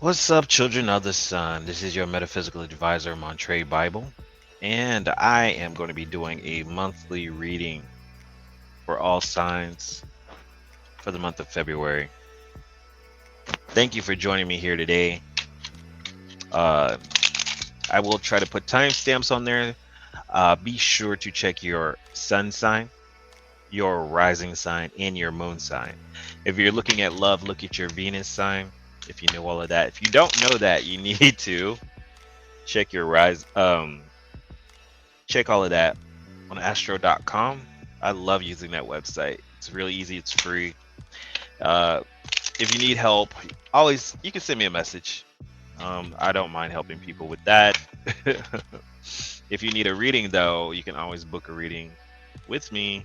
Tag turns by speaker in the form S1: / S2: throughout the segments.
S1: What's up, children of the sun? This is your metaphysical advisor, Montre Bible, and I am going to be doing a monthly reading for all signs for the month of February. Thank you for joining me here today. Uh, I will try to put timestamps on there. Be sure to check your sun sign, your rising sign, and your moon sign. If you're looking at love, look at your Venus sign. If you know all of that. If you don't know that, you need to check your check all of that on astro.com. I love using that website. It's really easy, it's free. uh, if you need help, always you can send me a message. I don't mind helping people with that. If you need a reading, though, you can always book a reading with me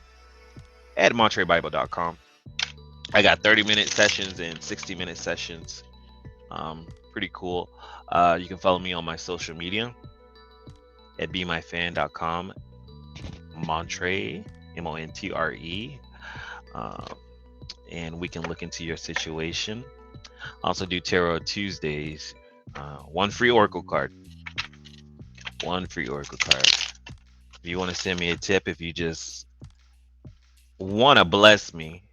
S1: at montrebible.com. I got 30-minute sessions and 60-minute sessions. Pretty cool. You can follow me on my social media at bemyfan.com, Montre, Montre, and we can look into your situation. Also do Tarot Tuesdays. One free Oracle card. One free Oracle card. If you want to send me a tip, if you just want to bless me,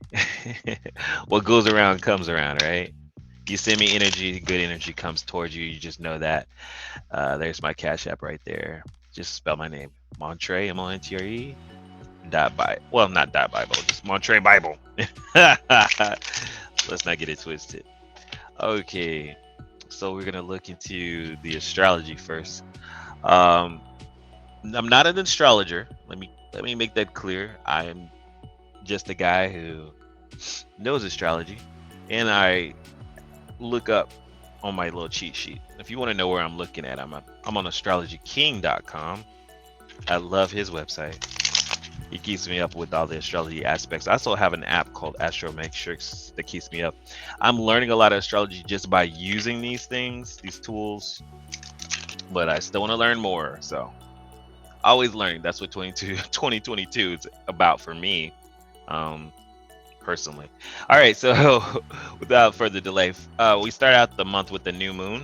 S1: what goes around comes around, right? You send me energy, good energy comes towards you. You just know that. There's my Cash App right there. Just spell my name, Montre, Montre. Well, not Bible, just Montre Bible. Let's not get it twisted. Okay, so we're gonna look into the astrology first. Um, I'm not an astrologer. Let me make that clear. I'm just a guy who knows astrology, and I look up on my little cheat sheet. If you want to know where I'm looking at, I'm on astrologyking.com. I love his website. He keeps me up with all the astrology aspects. I also have an app called Astro Matrix that keeps me up. I'm learning a lot of astrology just by using these things, these tools, but I still want to learn more. So always learning. That's what 2022 is about for me, personally. All right, so without further delay, we start out the month with the new moon.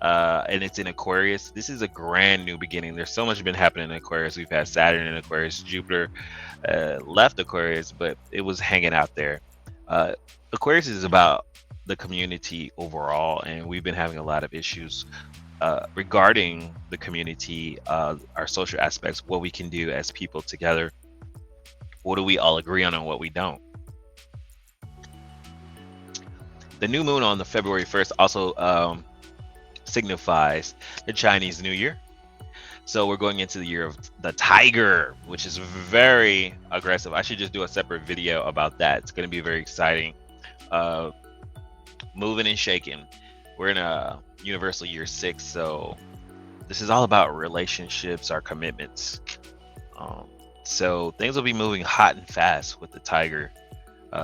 S1: And it's in Aquarius. This is a grand new beginning. There's so much been happening in Aquarius. We've had Saturn in Aquarius, Jupiter left Aquarius, but it was hanging out there. Aquarius is about the community overall, and we've been having a lot of issues regarding the community, our social aspects, what we can do as people together. What do we all agree on and what we don't? The new moon on the February 1st also signifies the Chinese New Year. So we're going into the year of the tiger, which is very aggressive. I should just do a separate video about that. It's going to be very exciting. Moving and shaking. We're in a universal year 6, so this is all about relationships, our commitments. So things will be moving hot and fast with the tiger,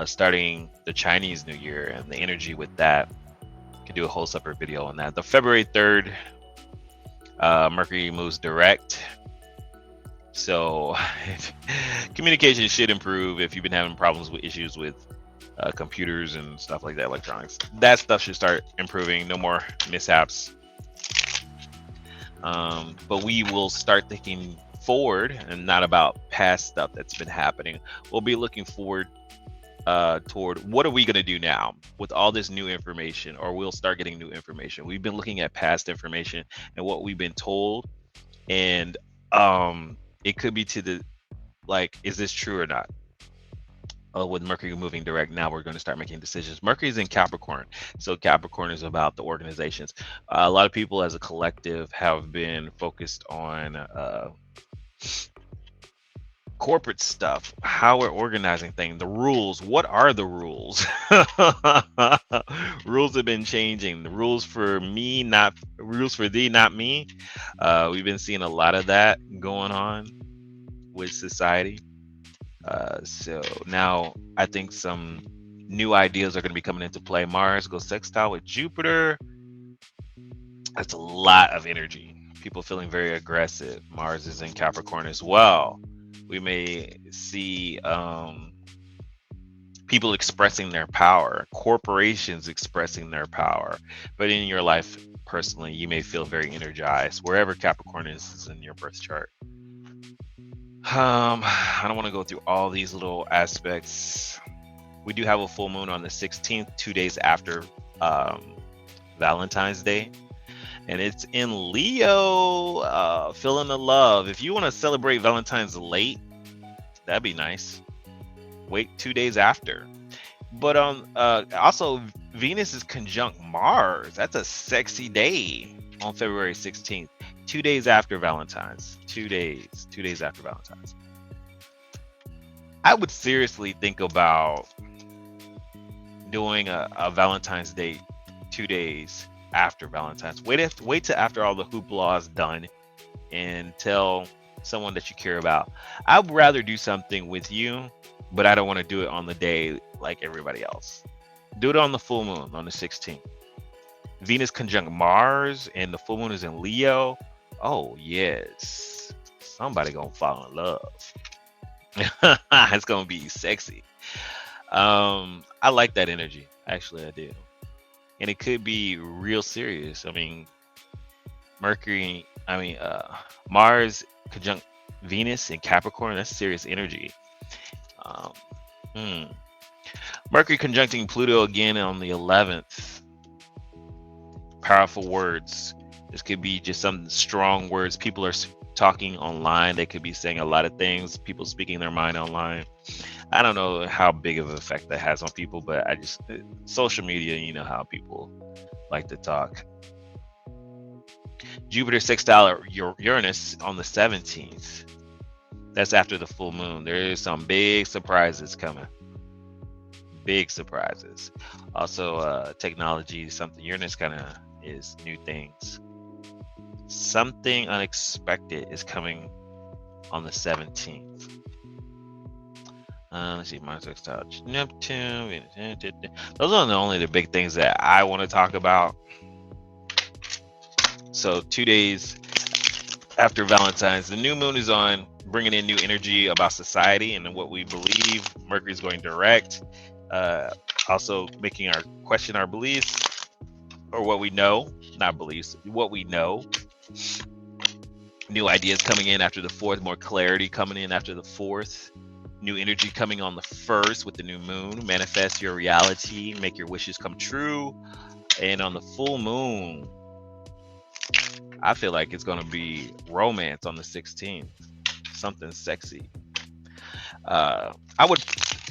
S1: starting the Chinese New Year and the energy with that. Could do a whole separate video on that. The February 3rd, Mercury moves direct. So communication should improve. If you've been having problems with issues with computers and stuff like that, electronics, that stuff should start improving. No more mishaps. But we will start thinking forward and not about past stuff that's been happening. We'll be looking forward toward what are we going to do now with all this new information, or we'll start getting new information. We've been looking at past information and what we've been told, and it could be to the is this true or not? With Mercury moving direct, now we're going to start making decisions. Mercury's in Capricorn, so Capricorn is about the organizations. A lot of people as a collective have been focused on corporate stuff, how we're organizing things, the rules. What are the rules? Rules have been changing. The rules for me, not rules for thee, not me. We've been seeing a lot of that going on with society. So now I think some new ideas are going to be coming into play. Mars goes sextile with Jupiter. That's a lot of energy. People feeling very aggressive. Mars is in Capricorn as well. We may see people expressing their power, corporations expressing their power. But in your life personally, you may feel very energized wherever Capricorn is in your birth chart. I don't want to go through all these little aspects. We do have a full moon on the 16th, 2 days after Valentine's Day. And it's in Leo, feeling the love. If you want to celebrate Valentine's late, that'd be nice. Wait 2 days after. But also Venus is conjunct Mars. That's a sexy day on February 16th. 2 days after Valentine's. 2 days. 2 days after Valentine's. I would seriously think about doing a Valentine's Day 2 days after Valentine's. Wait till after all the hoopla is done and tell someone that you care about. I would rather do something with you, but I don't want to do it on the day like everybody else. Do it on the full moon on the 16th. Venus conjunct Mars and the full moon is in Leo. Oh yes, somebody gonna fall in love. It's gonna be sexy. I like that energy. Actually, I do. And it could be real serious. I mean, Mars conjunct Venus in Capricorn, that's serious energy. Mercury conjuncting Pluto again on the 11th. Powerful words. This could be just some strong words. People are talking online. They could be saying a lot of things. People speaking their mind online. I don't know how big of an effect that has on people, but social media, you know how people like to talk. Jupiter sextile Uranus on the 17th. That's after the full moon. There is some big surprises coming. Big surprises. Also, technology, something. Uranus kind of is new things. Something unexpected is coming on the 17th. Let's see, Mars sextile Neptune. Those are only the big things that I want to talk about. So 2 days after Valentine's, the new moon is on, bringing in new energy about society and what we believe. Mercury is going direct, also making our question our beliefs or what we know, not beliefs, what we know. New ideas coming in after the 4th, more clarity coming in after the 4th. New energy coming on the 1st with the new moon. Manifest your reality, make your wishes come true. And on the full moon, I feel like it's going to be romance on the 16th. Something sexy. I would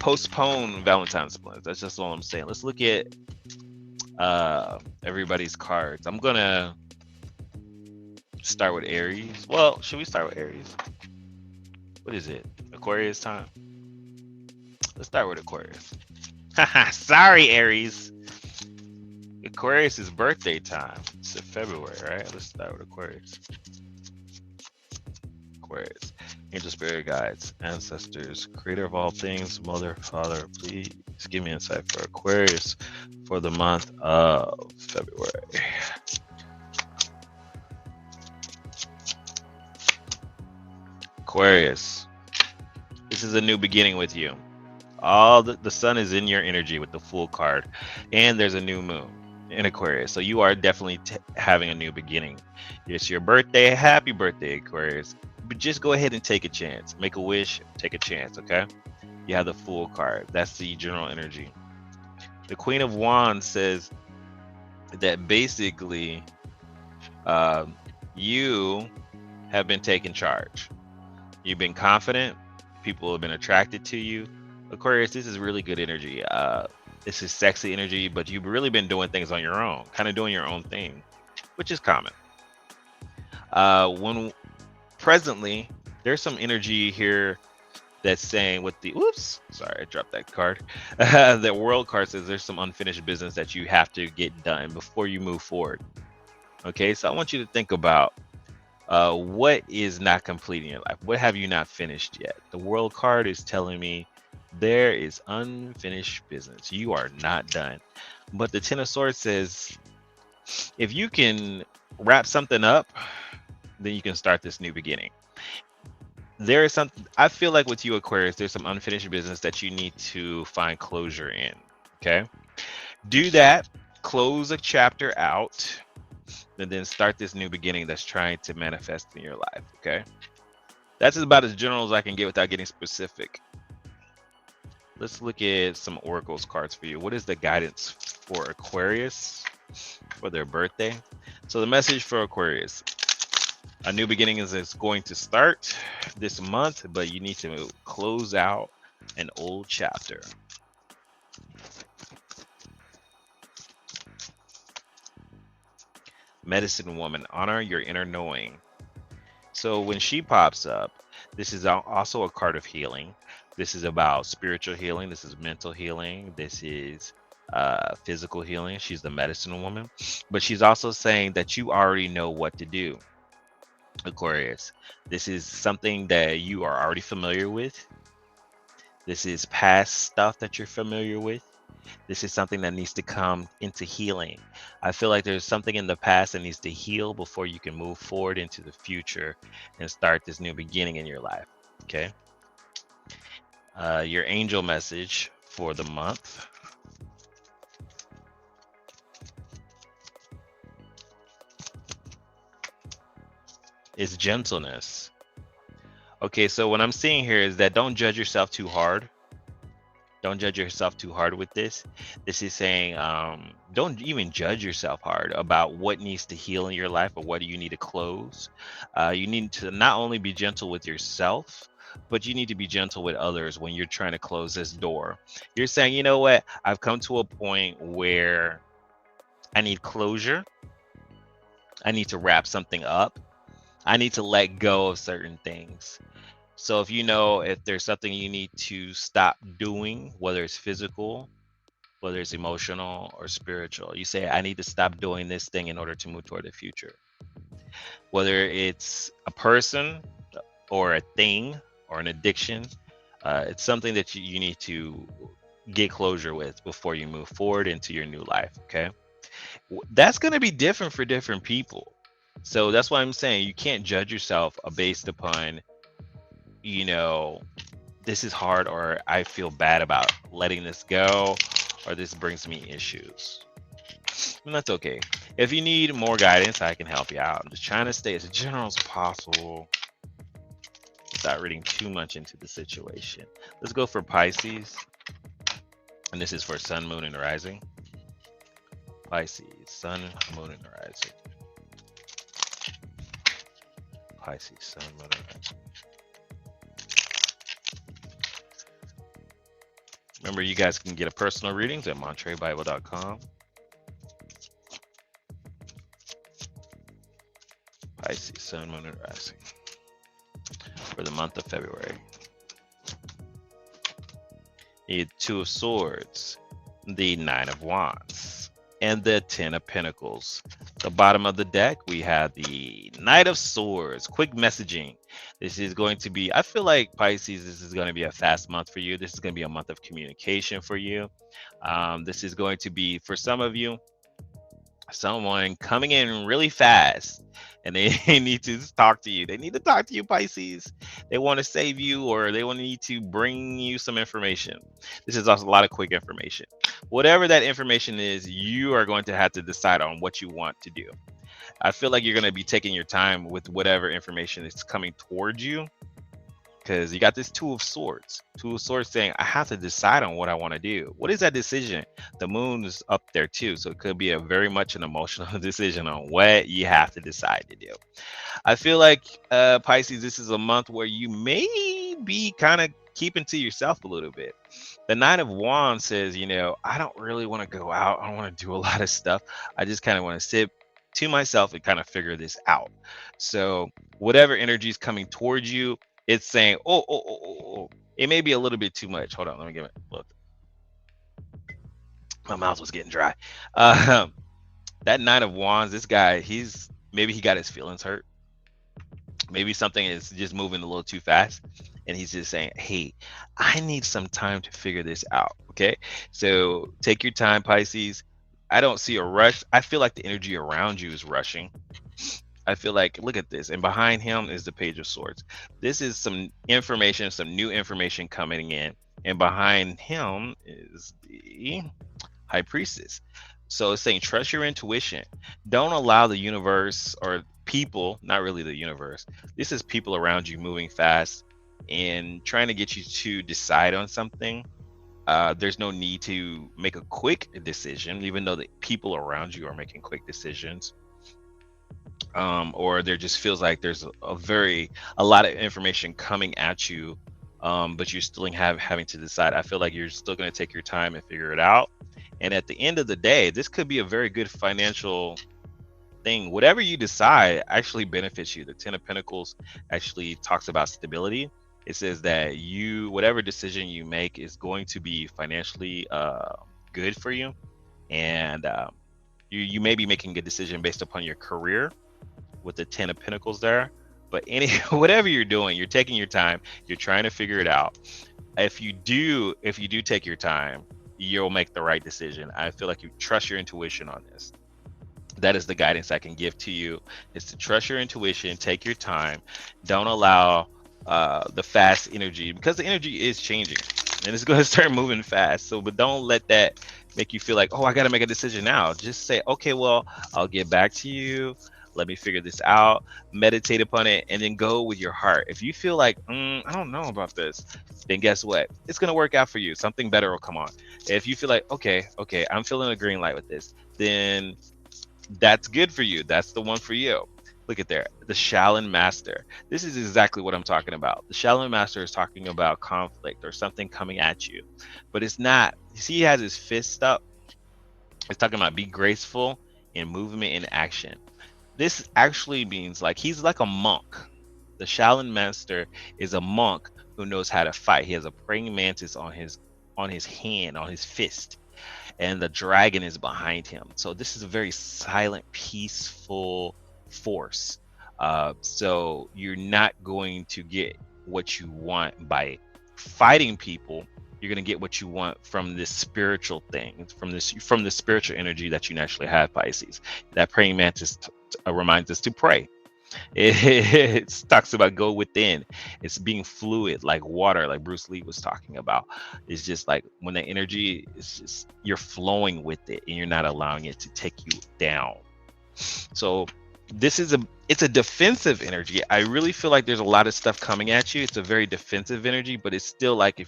S1: postpone Valentine's plans. That's just all I'm saying. Let's look at everybody's cards. I'm going to start with Aries. Well, should we start with Aries? What is it? Aquarius time? Let's start with Aquarius. Sorry, Aries. Aquarius is birthday time. It's in February, right? Let's start with Aquarius. Aquarius. Angel spirit guides, ancestors, creator of all things, mother, father, please give me insight for Aquarius for the month of February. Aquarius. This is a new beginning with you. All the sun is in your energy with the Fool card, and there's a new moon in Aquarius. So you are definitely having a new beginning. It's your birthday. Happy birthday, Aquarius. But just go ahead and take a chance. Make a wish, take a chance, okay? You have the Fool card. That's the general energy. The Queen of Wands says that basically you have been taking charge. You've been confident. People have been attracted to you. Aquarius, this is really good energy. This is sexy energy, but you've really been doing things on your own, kind of doing your own thing, which is common. When presently, there's some energy here that's saying with the, sorry, I dropped that card. The World card says there's some unfinished business that you have to get done before you move forward. Okay, so I want you to think about what is not complete in your life. What have you not finished yet? The World card is telling me there is unfinished business. You are not done. But the Ten of Swords says if you can wrap something up, then you can start this new beginning. there is some, I feel like with you, Aquarius, there's some unfinished business that you need to find closure in. Okay. Do that, close a chapter out, and then start this new beginning that's trying to manifest in your life. Okay. That's about as general as I can get without getting specific. Let's look at some oracles cards for you. What is the guidance for Aquarius for their birthday? So the message for Aquarius: a new beginning is going to start this month, but you need to close out an old chapter. Medicine woman, honor your inner knowing. So when she pops up, this is also a card of healing. This is about spiritual healing. This is mental healing. This is physical healing. She's the medicine woman, but she's also saying that you already know what to do, Aquarius. This is something that you are already familiar with. This is past stuff that you're familiar with. This is something that needs to come into healing. I feel like there's something in the past that needs to heal before you can move forward into the future and start this new beginning in your life. Okay. Your angel message for the month is gentleness. Okay, so what I'm seeing here is that don't judge yourself too hard. Don't judge yourself too hard with this. This is saying don't even judge yourself hard about what needs to heal in your life or what do you need to close. You need to not only be gentle with yourself, but you need to be gentle with others when you're trying to close this door. You're saying, you know what? I've come to a point where I need closure. I need to wrap something up. I need to let go of certain things. So if there's something you need to stop doing, whether it's physical, whether it's emotional or spiritual, you say, I need to stop doing this thing in order to move toward the future. Whether it's a person or a thing or an addiction, it's something that you need to get closure with before you move forward into your new life. Okay. That's going to be different for different people. So that's why I'm saying you can't judge yourself based upon, this is hard, or I feel bad about letting this go, or this brings me issues. And that's okay. If you need more guidance, I can help you out. I'm just trying to stay as general as possible without reading too much into the situation. Let's go for Pisces. And this is for Sun, Moon, and Rising. Pisces, Sun, Moon, and Rising. Pisces, Sun, Moon, and Rising. Remember, you guys can get a personal readings at MontreBible.com. Pisces, Sun, Moon, and Rising for the month of February. The Two of Swords, the Nine of Wands, and the Ten of Pentacles. The bottom of the deck, we have the Knight of Swords. Quick messaging. This is going to be, I feel like Pisces, this is going to be a fast month for you. This is going to be a month of communication for you. This is going to be, for some of you, someone coming in really fast and they need to talk to you. They need to talk to you, Pisces. They want to save you, or they want to need to bring you some information. This is also a lot of quick information. Whatever that information is, you are going to have to decide on what you want to do. I feel like you're going to be taking your time with whatever information is coming towards you, because you got this Two of Swords. Two of Swords saying, I have to decide on what I want to do. What is that decision? The moon is up there too, so it could be a very much an emotional decision on what you have to decide to do. I feel like Pisces, this is a month where you may be kind of keeping to yourself a little bit. The Nine of Wands says, I don't really want to go out. I don't want to do a lot of stuff. I just kind of want to sit to myself and kind of figure this out. So whatever energy is coming towards you, it's saying, oh, it may be a little bit too much. Hold on, let me give it a look. My mouth was getting dry. That Nine of Wands, this guy, maybe he got his feelings hurt. Maybe something is just moving a little too fast, and he's just saying, hey, I need some time to figure this out. Okay, so take your time, Pisces. I don't see a rush. I feel like the energy around you is rushing. I feel like, look at this, and behind him is the Page of Swords. This is some information, some new information coming in, and behind him is the High Priestess. So it's saying trust your intuition. Don't allow the universe or people, not really the universe. This is people around you moving fast and trying to get you to decide on something. There's no need to make a quick decision, even though the people around you are making quick decisions. Or there just feels like there's a lot of information coming at you, but you're still having to decide. I feel like you're still going to take your time and figure it out. And at the end of the day, this could be a very good financial thing. Whatever you decide actually benefits you. The Ten of Pentacles actually talks about stability. It says that whatever decision you make is going to be financially good for you, and you may be making a decision based upon your career with the Ten of Pentacles there. But whatever you're doing, you're taking your time, you're trying to figure it out. If you do take your time, you'll make the right decision. I feel like you trust your intuition on this. That is the guidance I can give to you, is to trust your intuition, take your time. Don't allow the fast energy, because the energy is changing and it's going to start moving fast. So, but don't let that make you feel like, oh, I got to make a decision now. Just say, okay, well, I'll get back to you. Let me figure this out, meditate upon it, and then go with your heart. If you feel like, I don't know about this, then guess what? It's going to work out for you. Something better will come on. If you feel like, okay, I'm feeling a green light with this, then that's good for you. That's the one for you. Look at there, the Shaolin Master. This is exactly what I'm talking about. The Shaolin Master is talking about conflict or something coming at you, but it's not. You see, he has his fist up. It's talking about be graceful in movement and action. This actually means like he's like a monk. The Shaolin Master is a monk who knows how to fight. He has a praying mantis on his hand, on his fist, and the dragon is behind him. So this is a very silent, peaceful force. So you're not going to get what you want by fighting people. You're going to get what you want from this spiritual thing, from the spiritual energy that you naturally have, Pisces. That praying mantis reminds us to pray. It talks about go within. It's being fluid like water, like Bruce Lee was talking about. It's just like when the energy is just, you're flowing with it and you're not allowing it to take you down. So it's a defensive energy. I really feel like there's a lot of stuff coming at you. It's a very defensive energy, but it's still like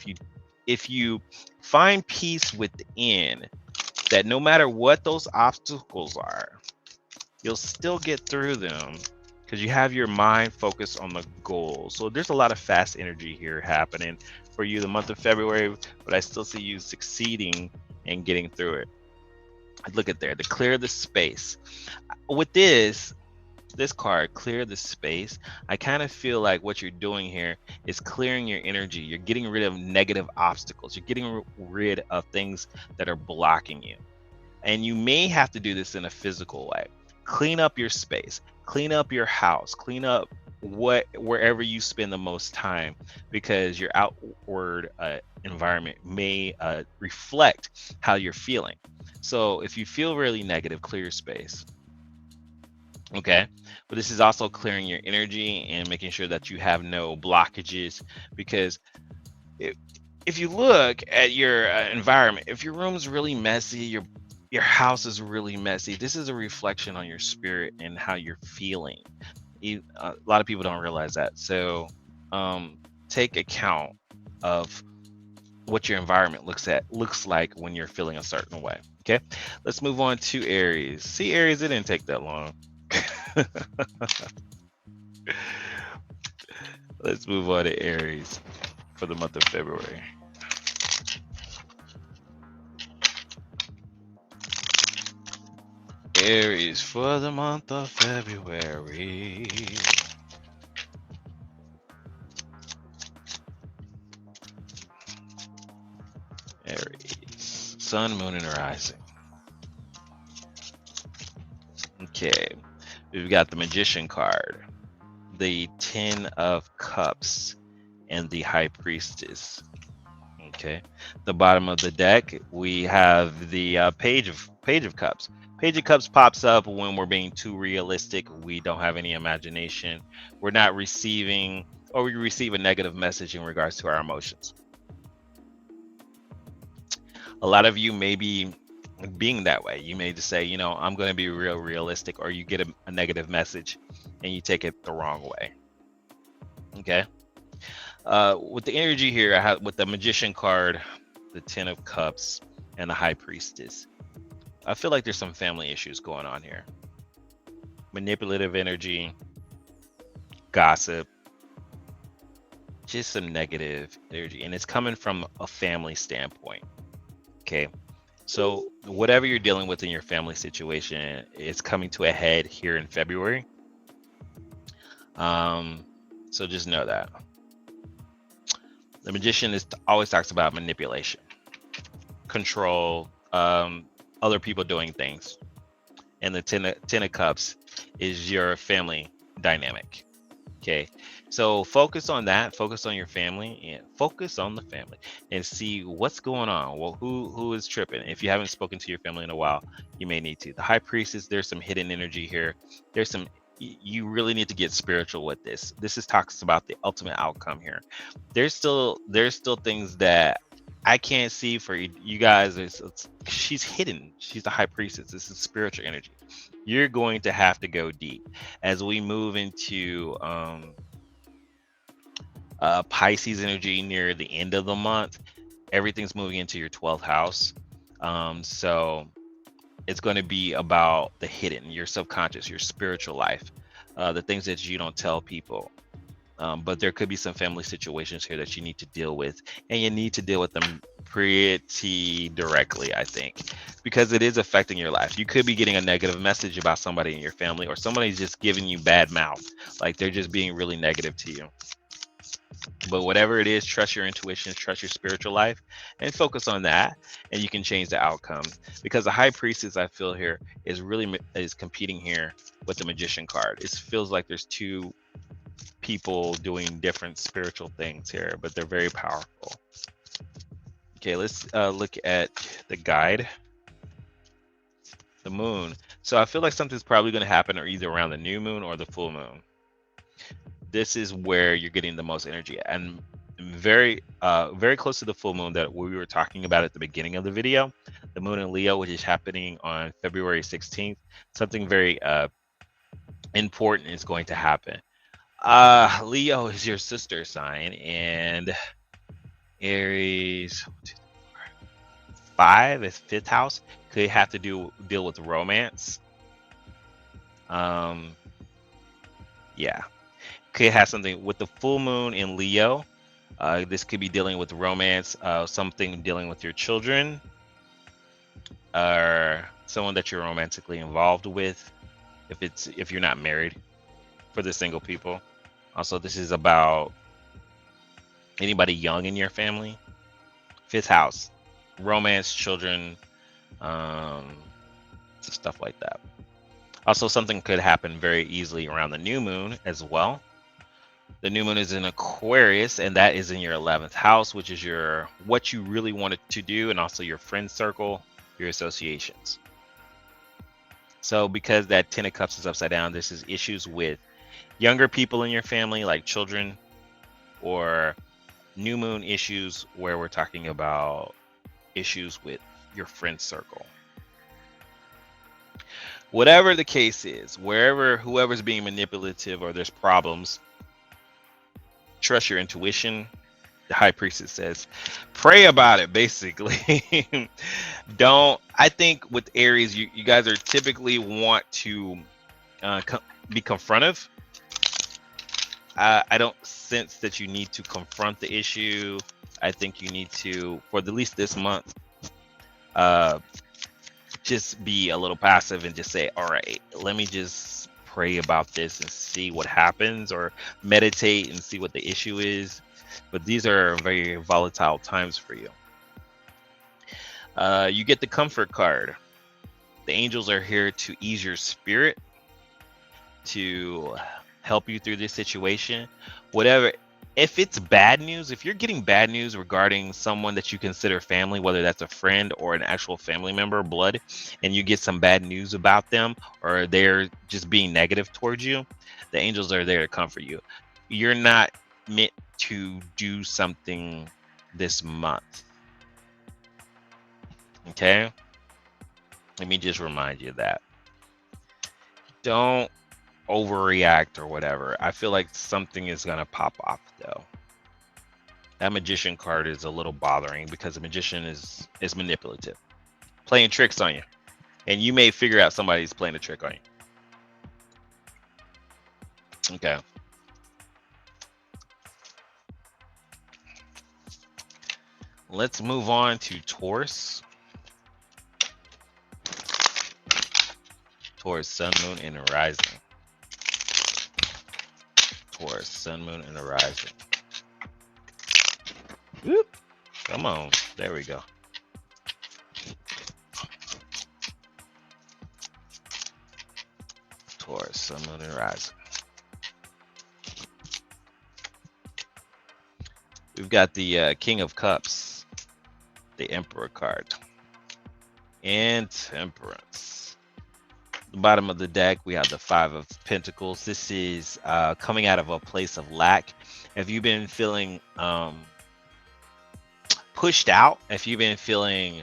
S1: if you find peace within, that no matter what those obstacles are, you'll still get through them because you have your mind focused on the goal. So there's a lot of fast energy here happening for you the month of February, but I still see you succeeding and getting through it. Look at there, to clear the space. With this card, clear the space, I kind of feel like what you're doing here is clearing your energy. You're getting rid of negative obstacles. You're getting rid of things that are blocking you. And you may have to do this in a physical way. Clean up your space, clean up your house, clean up wherever you spend the most time, because your outward environment may reflect how you're feeling. So if you feel really negative, clear your space. Okay, but this is also clearing your energy and making sure that you have no blockages, because if you look at your environment, if your room's really messy, your house is really messy, this is a reflection on your spirit and how you're feeling. A lot of people don't realize that. So take account of what your environment looks like when you're feeling a certain way. Okay, let's move on to Aries. See, Aries, it didn't take that long. Let's move on to Aries for the month of February. Aries for the month of February. Aries, Sun, Moon, and Rising. Okay, we've got the Magician card, the Ten of Cups, and the High Priestess. Okay. The bottom of the deck, we have the Page of Cups. Page of Cups pops up when we're being too realistic. We don't have any imagination. We're not receiving, or we receive a negative message in regards to our emotions. A lot of you may be being that way. You may just say, I'm going to be realistic, or you get a negative message and you take it the wrong way. Okay. With the energy here, I have with the Magician card, the Ten of Cups, and the High Priestess. I feel like there's some family issues going on here. Manipulative energy, gossip, just some negative energy, and it's coming from a family standpoint. Okay. So whatever you're dealing with in your family situation, it's coming to a head here in February. So just know that. The Magician always talks about manipulation, control, other people doing things. And the Ten of Cups is your family dynamic. Okay. So focus on that, focus on your family, and focus on the family and see what's going on. Well, who is tripping? If you haven't spoken to your family in a while, you may need to. The High Priestess, there's some hidden energy here. You really need to get spiritual with this. This talks about the ultimate outcome here. There's still things that I can't see for you guys. She's hidden. She's the High Priestess. This is spiritual energy. You're going to have to go deep as we move into Pisces energy near the end of the month. Everything's moving into your 12th house. So it's going to be about the hidden, your subconscious, your spiritual life, the things that you don't tell people. But there could be some family situations here that you need to deal with, and you need to deal with them pretty directly, I think, because it is affecting your life. You could be getting a negative message about somebody in your family, or somebody's just giving you bad mouth, like they're just being really negative to you. But whatever it is, trust your intuition, trust your spiritual life, and focus on that, and you can change the outcome. Because the High Priestess, I feel here, is competing here with the Magician card. It feels like there's two people doing different spiritual things here, but they're very powerful. Okay, let's look at the guide. The moon. So I feel like something's probably going to happen or either around the new moon or the full moon. This is where you're getting the most energy, and very close to the full moon that we were talking about at the beginning of the video, the moon in Leo, which is happening on February 16th. Something very important is going to happen. Leo is your sister sign, and Aries 5 is 5th house. Could have to deal with romance. Yeah. Could have something with the full moon in Leo. This could be dealing with romance, something dealing with your children, or someone that you're romantically involved with, if you're not married, for the single people. Also, this is about anybody young in your family. 5th house, romance, children, stuff like that. Also, something could happen very easily around the new moon as well. The new moon is in Aquarius, and that is in your 11th house, which is what you really wanted to do, and also your friend circle, your associations. So because that Ten of Cups is upside down, this is issues with younger people in your family, like children, or new moon issues where we're talking about issues with your friend circle. Whatever the case is, whoever's being manipulative or there's problems, trust your intuition. The High Priestess says, pray about it, basically. I think with Aries, you guys are typically want to be confrontive. I don't sense that you need to confront the issue. I think you need to, for at least this month, just be a little passive and just say, all right, let me just pray about this and see what happens, or meditate and see what the issue is. But these are very volatile times for you. You get the Comfort card. The angels are here to ease your spirit, to help you through this situation. Whatever If it's bad news, if you're getting bad news regarding someone that you consider family, whether that's a friend or an actual family member, blood, and you get some bad news about them, or they're just being negative towards you, the angels are there to comfort you. You're not meant to do something this month. Okay? Let me just remind you of that. Don't overreact or whatever. I feel like something is going to pop off though. That magician card is a little bothering because the magician is manipulative, playing tricks on you, and you may figure out somebody's playing a trick on you. Okay. Let's move on to Taurus. Taurus, sun, moon, and rising. Taurus, sun, moon, and rising. Whoop. Come on. There we go. Taurus, sun, moon, and rising. We've got the King of Cups, the Emperor card, and Temperance. The bottom of the deck, we have the Five of Pentacles. This is coming out of a place of lack. If you've been feeling pushed out, if you've been feeling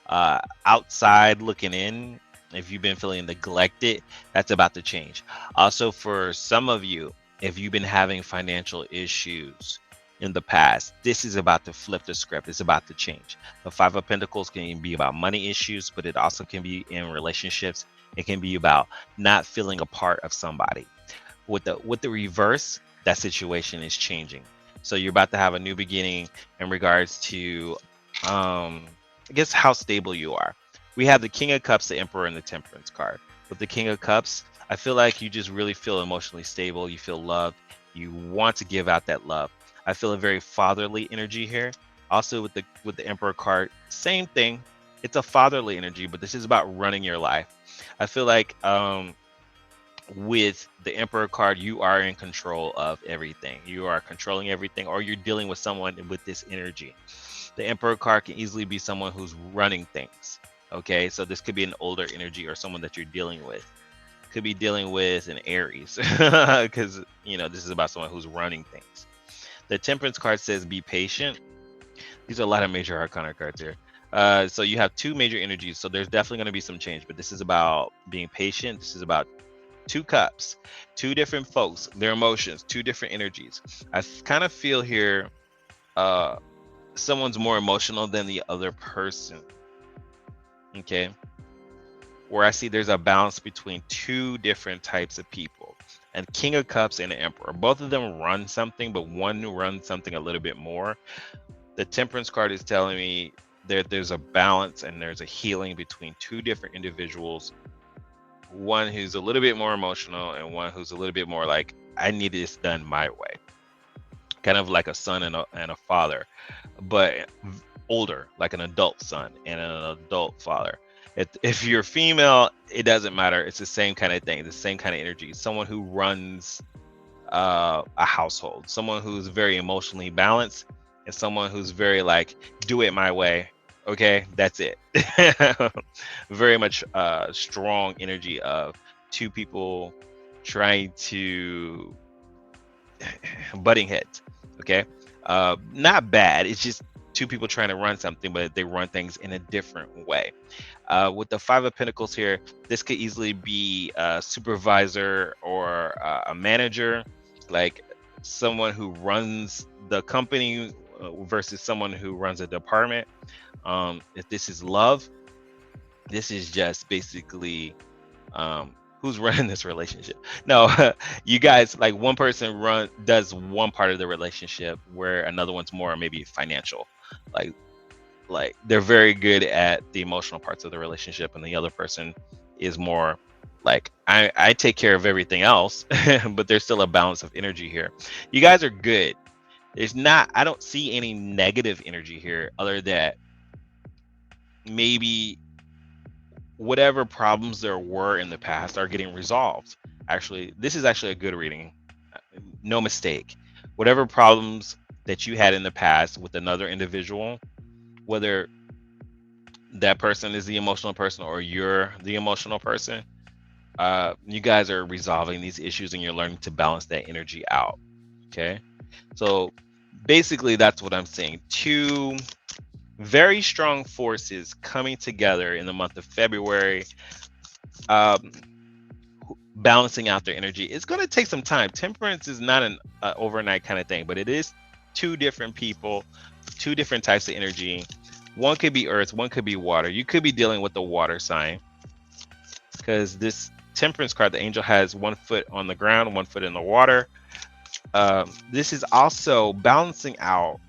S1: outside looking in, if you've been feeling neglected, that's about to change. Also, for some of you, if you've been having financial issues in the past, this is about to flip the script. It's about to change. The Five of Pentacles can be about money issues, but it also can be in relationships. It can be about not feeling a part of somebody. With the reverse, that situation is changing. So you're about to have a new beginning in regards to, I guess, how stable you are. We have the King of Cups, the Emperor, and the Temperance card. With the King of Cups, I feel like you just really feel emotionally stable. You feel loved. You want to give out that love. I feel a very fatherly energy here. Also with the Emperor card, same thing. It's a fatherly energy, but this is about running your life. I feel like with the Emperor card, you are in control of everything. You are controlling everything, or you're dealing with someone with this energy. The Emperor card can easily be someone who's running things. Okay, so this could be an older energy or someone that you're dealing with. Could be dealing with an Aries, because this is about someone who's running things. The Temperance card says be patient. These are a lot of major arcana cards here. So you have two major energies. So there's definitely going to be some change, but this is about being patient. This is about two cups, two different folks, their emotions, two different energies. I kind of feel here someone's more emotional than the other person. Okay. Where I see there's a balance between two different types of people. And King of Cups and the Emperor, both of them run something, but one runs something a little bit more. The Temperance card is telling me there's a balance and there's a healing between two different individuals. One who's a little bit more emotional and one who's a little bit more like, I need this done my way. Kind of like a son and a father, but older, like an adult son and an adult father. If you're female, it doesn't matter. It's the same kind of thing, the same kind of energy. Someone who runs a household, someone who's very emotionally balanced, and someone who's very like, do it my way. Okay, that's it. Very much strong energy of two people trying to butting heads. Okay, not bad. It's just two people trying to run something, but they run things in a different way. With the Five of Pentacles here, this could easily be a supervisor or a manager, like someone who runs the company versus someone who runs a department. If this is love, this is just basically who's running this relationship. No, you guys, like one person does one part of the relationship where another one's more maybe financial. Like they're very good at the emotional parts of the relationship, and the other person is more like, I take care of everything else. But there's still a balance of energy here. You guys are good. I don't see any negative energy here other than maybe whatever problems there were in the past are getting resolved. Actually, this is actually a good reading. No mistake. whatever problems that you had in the past with another individual, whether that person is the emotional person or you're the emotional person, you guys are resolving these issues and you're learning to balance that energy out. Okay. So basically, that's what I'm saying. Two very strong forces coming together in the month of February, um, balancing out their energy. It's going to take some time. Temperance is not an overnight kind of thing, but it is two different people, two different types of energy. One could be earth, one could be water. You could be dealing with the water sign because this temperance card, the angel has 1 foot on the ground, 1 foot in the water. This is also balancing out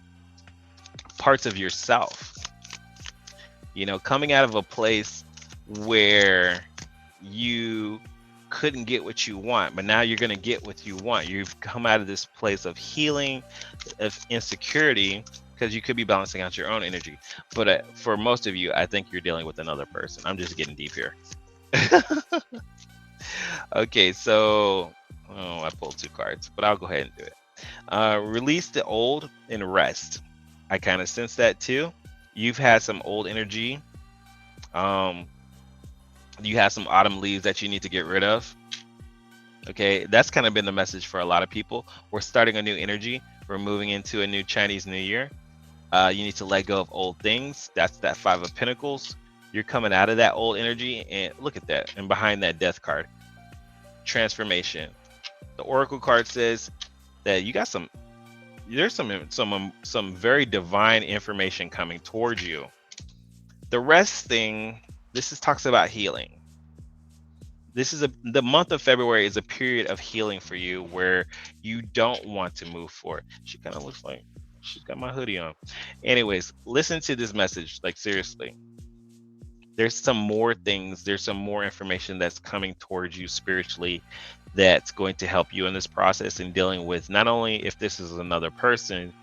S1: parts of yourself, coming out of a place where you couldn't get what you want, but now you're going to get what you want. You've come out of this place of healing, of insecurity, because you could be balancing out your own energy. But for most of you, I think you're dealing with another person. I'm just getting deep here. Okay, so I pulled 2 cards, but I'll go ahead and do it. Release the old and rest. I kind of sense that too. You've had some old energy. You have some autumn leaves that you need to get rid of. Okay, that's kind of been the message for a lot of people. We're starting a new energy. We're moving into a new Chinese New Year. You need to let go of old things. That's that 5 of Pentacles. You're coming out of that old energy, and look at that. And behind that Death card, transformation. The Oracle card says that you got there's some very divine information coming towards you. The rest thing, talks about healing. The month of February is a period of healing for you where you don't want to move forward. She kind of looks like she's got my hoodie on. Anyways, listen to this message, like seriously. There's some more things, there's some more information that's coming towards you spiritually that's going to help you in this process and dealing with not only if this is another person,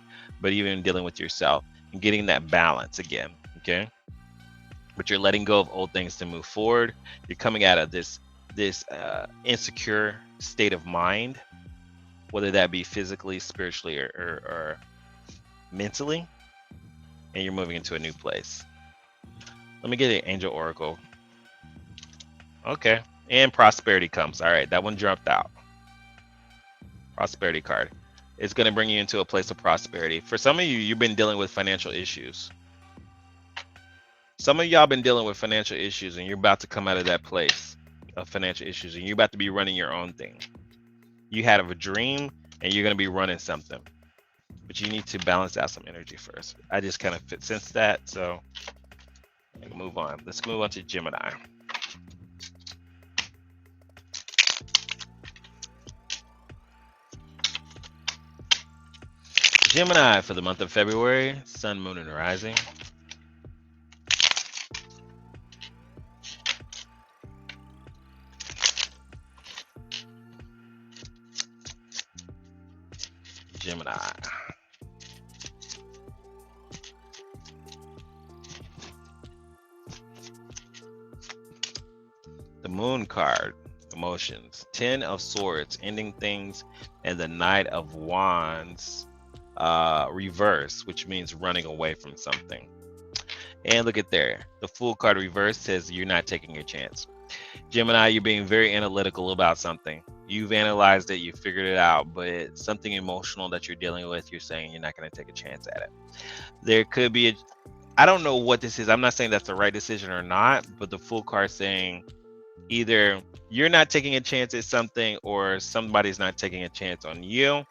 S1: but even dealing with yourself and getting that balance again. Okay. But you're letting go of old things to move forward. You're coming out of this insecure state of mind, whether that be physically, spiritually, or mentally, and you're moving into a new place. Let me get an angel oracle. Okay, and prosperity comes. All right, that one jumped out. Prosperity card. It's going to bring you into a place of prosperity. For some of you, you've been dealing with financial issues. Some of y'all been dealing with financial issues, and you're about to come out of that place of financial issues, and you're about to be running your own thing. You had a dream, and you're going to be running something, but you need to balance out some energy first. I just kind of sense that, so move on. Let's move on to Gemini. Gemini for the month of February, Sun, Moon, and Rising. Gemini. The Moon card, emotions. 10 of Swords, ending things, and the Knight of Wands, reverse, which means running away from something. And look at there. The Fool card reverse says you're not taking your chance. Gemini, you're being very analytical about something. You've analyzed it, you figured it out, but it's something emotional that you're dealing with. You're saying you're not going to take a chance at it. There could be I don't know what this is. I'm not saying that's the right decision or not, but the Fool card saying either you're not taking a chance at something or somebody's not taking a chance on you.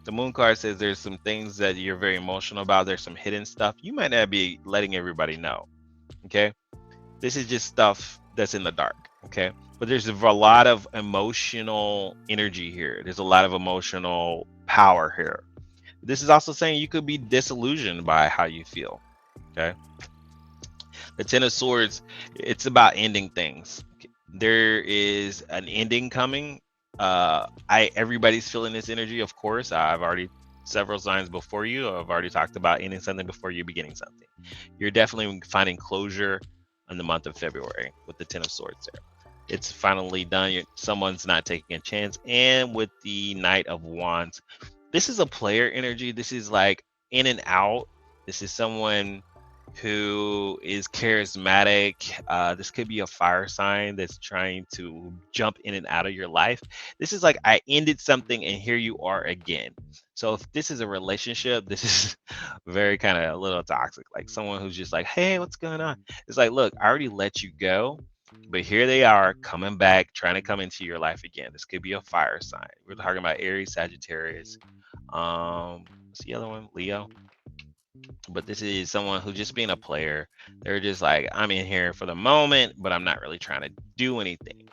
S1: The Moon card says there's some things that you're very emotional about. There's some hidden stuff. You might not be letting everybody know. Okay. This is just stuff that's in the dark. Okay. But there's a lot of emotional energy here. There's a lot of emotional power here. This is also saying you could be disillusioned by how you feel. Okay. The 10 of Swords, it's about ending things. There is an ending coming. Everybody's feeling this energy, of course. I've already several signs before you. I've already talked about ending something before you beginning something. You're definitely finding closure in the month of February with the 10 of Swords there. It's finally done. Someone's not taking a chance. And with the Knight of Wands, this is a player energy. This is like in and out. This is someone who is charismatic. This could be a fire sign that's trying to jump in and out of your life. This is like I ended something and here you are again. So if this is a relationship, this is very kind of a little toxic. Like someone who's just like, hey, what's going on? It's like, look, I already let you go, but here they are coming back, trying to come into your life again. This could be a fire sign. We're talking about Aries, Sagittarius. What's the other one? Leo. But this is someone who's just being a player. They're just like, I'm in here for the moment, but I'm not really trying to do anything.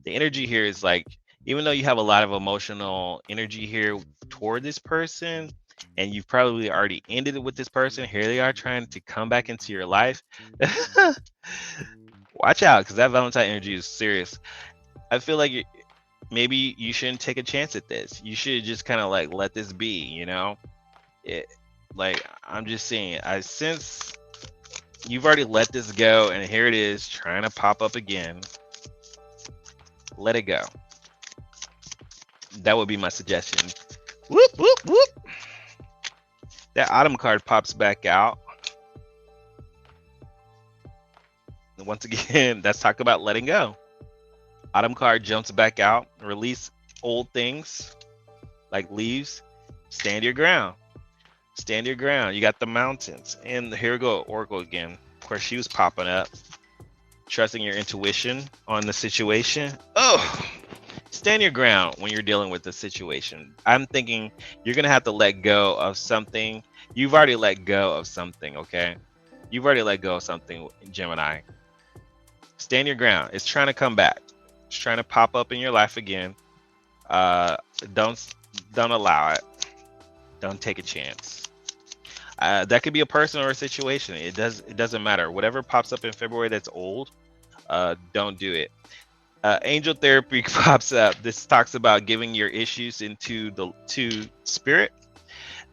S1: The energy here is like, even though you have a lot of emotional energy here toward this person, and you've probably already ended it with this person, here they are trying to come back into your life. Watch out, because that Valentine energy is serious. I feel like maybe you shouldn't take a chance at this. You should just kind of like let this be, you know? Like I'm just saying, I sense you've already let this go, and here it is trying to pop up again. Let it go. That would be my suggestion. Whoop, whoop, whoop. That autumn card pops back out. And once again, that's talk about letting go. Autumn card jumps back out. Release old things like leaves. Stand your ground. Stand your ground. You got the mountains. And here we go, Oracle again. Of course, she was popping up. Trusting your intuition on the situation. Oh, stand your ground when you're dealing with the situation. I'm thinking you're going to have to let go of something. You've already let go of something, okay? You've already let go of something, Gemini. Stand your ground. It's trying to come back. It's trying to pop up in your life again. Don't allow it. Don't take a chance. That could be a person or a situation. It doesn't matter. Whatever pops up in February that's old, don't do it. Angel therapy pops up. This talks about giving your issues to spirit,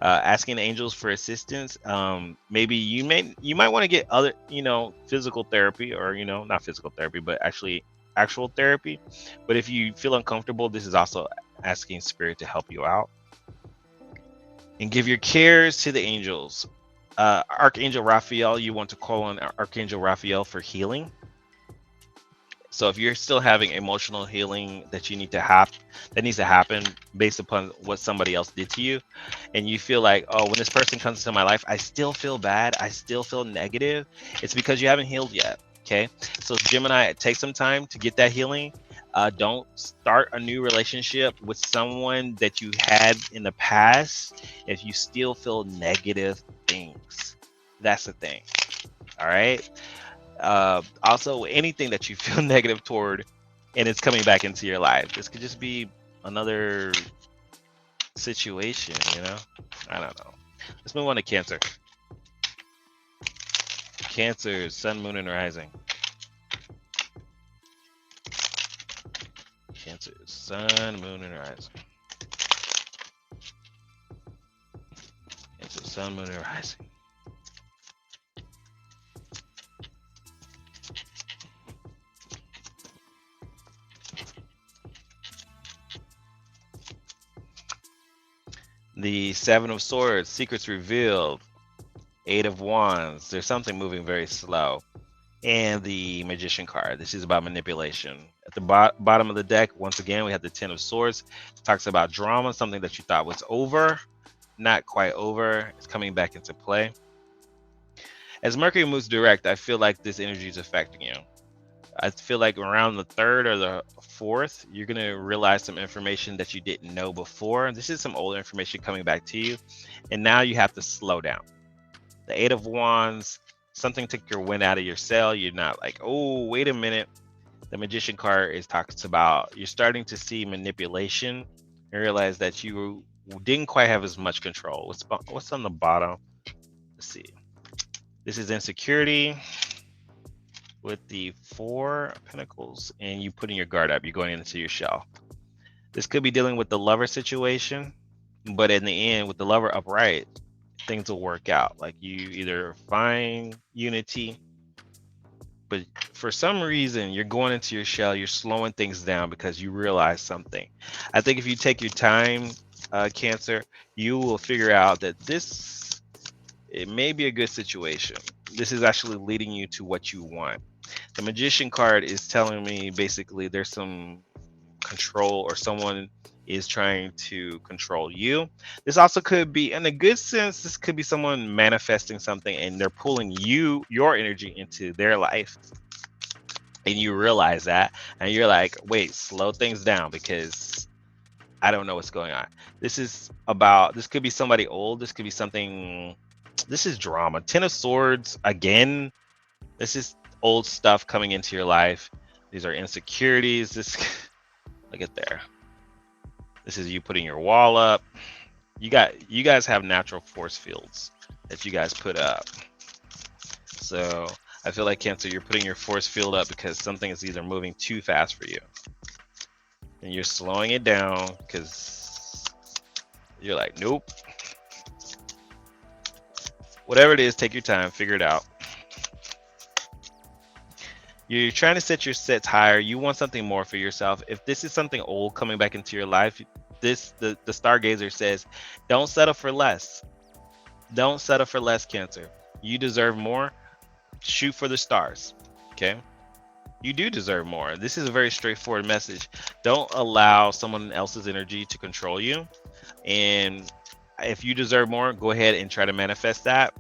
S1: asking angels for assistance. Maybe you might want to get other, physical therapy, or not physical therapy, but actual therapy. But if you feel uncomfortable, this is also asking spirit to help you out. And give your cares to the angels. Archangel Raphael, you want to call on Archangel Raphael for healing. So if you're still having emotional healing that needs to happen based upon what somebody else did to you, and you feel like, oh, when this person comes into my life, I still feel bad, I still feel negative, it's because you haven't healed yet. Okay, so Gemini, take some time to get that healing. Don't start a new relationship with someone that you had in the past if you still feel negative things. That's the thing. All right. Also, anything that you feel negative toward and it's coming back into your life, this could just be another situation, I don't know. Let's move on to Cancer. Cancer, sun, moon, and rising. Cancer, sun, moon, and rising. Cancer, sun, moon, and rising. The Seven of Swords, secrets revealed. Eight of Wands, there's something moving very slow. And the Magician card, this is about manipulation. At the bottom of the deck, once again, we have the Ten of Swords. It talks about drama, something that you thought was over, not quite over. It's coming back into play. As Mercury moves direct, I feel like this energy is affecting you. I feel like around the 3rd or the 4th, you're going to realize some information that you didn't know before. This is some old information coming back to you. And now you have to slow down. The Eight of Wands, something took your wind out of your sail. You're not like, oh, wait a minute. The Magician card talks about you're starting to see manipulation and realize that you didn't quite have as much control. What's on the bottom? Let's see. This is insecurity with the Four of Pentacles, and you putting your guard up. You're going into your shell. This could be dealing with the lover situation, but in the end, with the lover upright, things will work out. Like you either find unity, but for some reason you're going into your shell, you're slowing things down because you realize something. I think if you take your time Cancer, you will figure out that it may be a good situation. This is actually leading you to what you want. The Magician card is telling me basically there's some control, or someone is trying to control you. This also could be, in a good sense, this could be someone manifesting something and they're pulling your energy into their life. And you realize that, and you're like, wait, slow things down because I don't know what's going on. This could be somebody old. This could be something, this is drama. Ten of Swords, again, this is old stuff coming into your life. These are insecurities. Look at there. This is you putting your wall up. You guys have natural force fields that you guys put up. So I feel like, Cancer, you're putting your force field up because something is either moving too fast for you, and you're slowing it down because you're like, nope. Whatever it is, take your time, figure it out. You're trying to set your sets higher. You want something more for yourself. If this is something old coming back into your life, the Stargazer says, don't settle for less. Don't settle for less, Cancer. You deserve more. Shoot for the stars. Okay? You do deserve more. This is a very straightforward message. Don't allow someone else's energy to control you. And if you deserve more, go ahead and try to manifest that.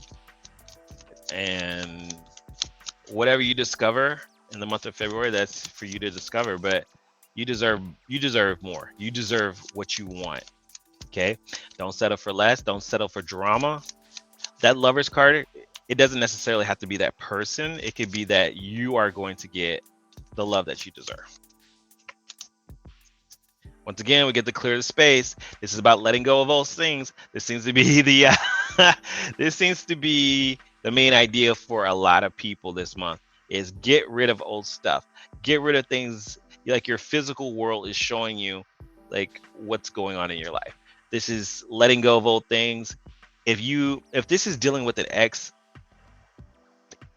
S1: And whatever you discover in the month of February, that's for you to discover. But you deserve more. You deserve what you want. Okay? Don't settle for less. Don't settle for drama. That Lover's card, it doesn't necessarily have to be that person. It could be that you are going to get the love that you deserve. Once again, we get to clear the space. This is about letting go of those things. This seems to be the main idea for a lot of people this month, is get rid of old stuff. Get rid of things, like your physical world is showing you like what's going on in your life. This is letting go of old things. If this is dealing with an ex,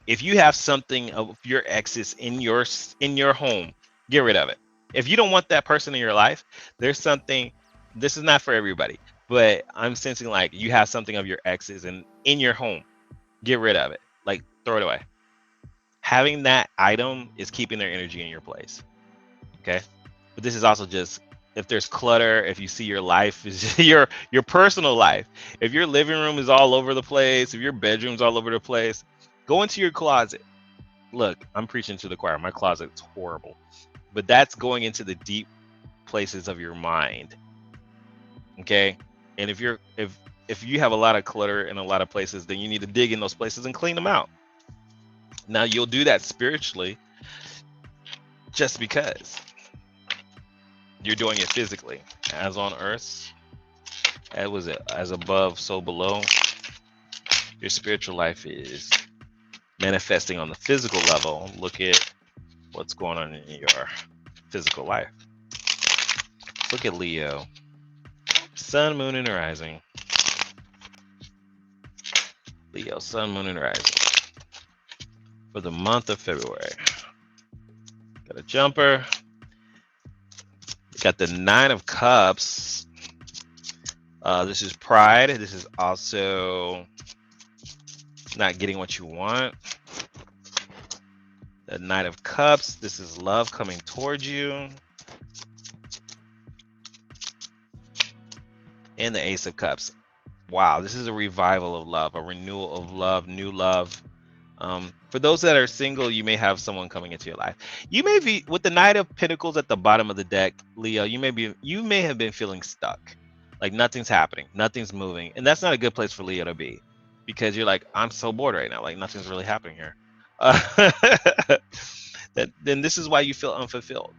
S1: if you have something of your exes in your home, get rid of it. If you don't want that person in your life, there's something. This is not for everybody, but I'm sensing like you have something of your exes in your home. Get rid of it. Like, throw it away. Having that item is keeping their energy in your place. Okay, but this is also just, if there's clutter, if you see your life is your personal life, if your living room is all over the place, if your bedroom's all over the place, go into your closet. Look, I'm preaching to the choir. My closet's horrible, but that's going into the deep places of your mind. Okay, and if you have a lot of clutter in a lot of places, then you need to dig in those places and clean them out. Now you'll do that spiritually, just because you're doing it physically. As on earth, as above, so below. Your spiritual life is manifesting on the physical level. Look at what's going on in your physical life. Look at Leo. Sun, moon, and rising. Leo, sun, moon, and rising. For the month of February. Got a jumper. Got the 9 of Cups. This is pride. This is also not getting what you want. The Knight of Cups. This is love coming towards you. And the Ace of Cups. Wow, this is a revival of love, a renewal of love, new love. For those that are single, you may have someone coming into your life. You may be, with the Knight of Pentacles at the bottom of the deck, Leo, you may have been feeling stuck. Like nothing's happening, nothing's moving. And that's not a good place for Leo to be, because you're like, I'm so bored right now. Like nothing's really happening here. Then this is why you feel unfulfilled.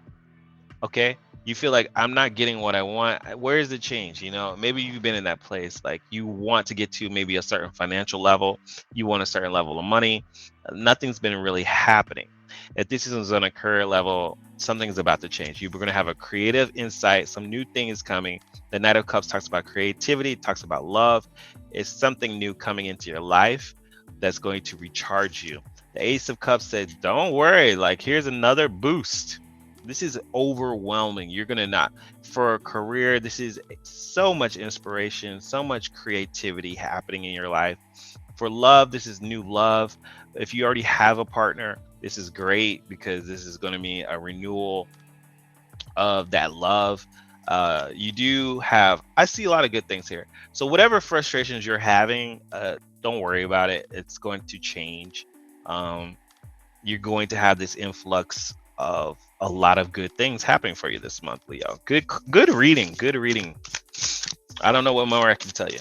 S1: Okay? You feel like, I'm not getting what I want. Where is the change? Maybe you've been in that place. Like you want to get to maybe a certain financial level. You want a certain level of money. Nothing's been really happening. If this is on a career level, something's about to change. You're going to have a creative insight. Some new thing is coming. The Knight of Cups talks about creativity, talks about love. It's something new coming into your life that's going to recharge you. The Ace of Cups said, don't worry. Like, here's another boost. This is overwhelming. You're gonna not, for a career, this is so much inspiration, so much creativity happening in your life. For love, this is new love. If you already have a partner, this is great because this is going to be a renewal of that love. You do have, I see a lot of good things here. So whatever frustrations you're having, don't worry about it. It's going to change. Um, you're going to have this influx of a lot of good things happening for you this month, Leo. Good reading. Good reading. I don't know what more I can tell you.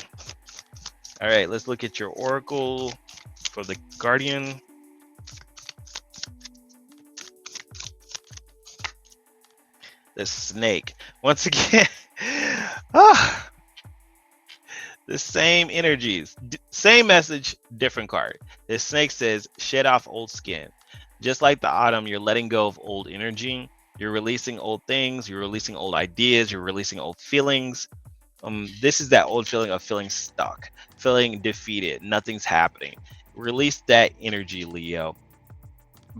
S1: All right, let's look at your oracle for the Guardian. The snake. Once again, the same energies, same message, different card. The snake says, shed off old skin. Just like the autumn, you're letting go of old energy. You're releasing old things. You're releasing old ideas. You're releasing old feelings. This is that old feeling of feeling stuck, feeling defeated. Nothing's happening. Release that energy, Leo.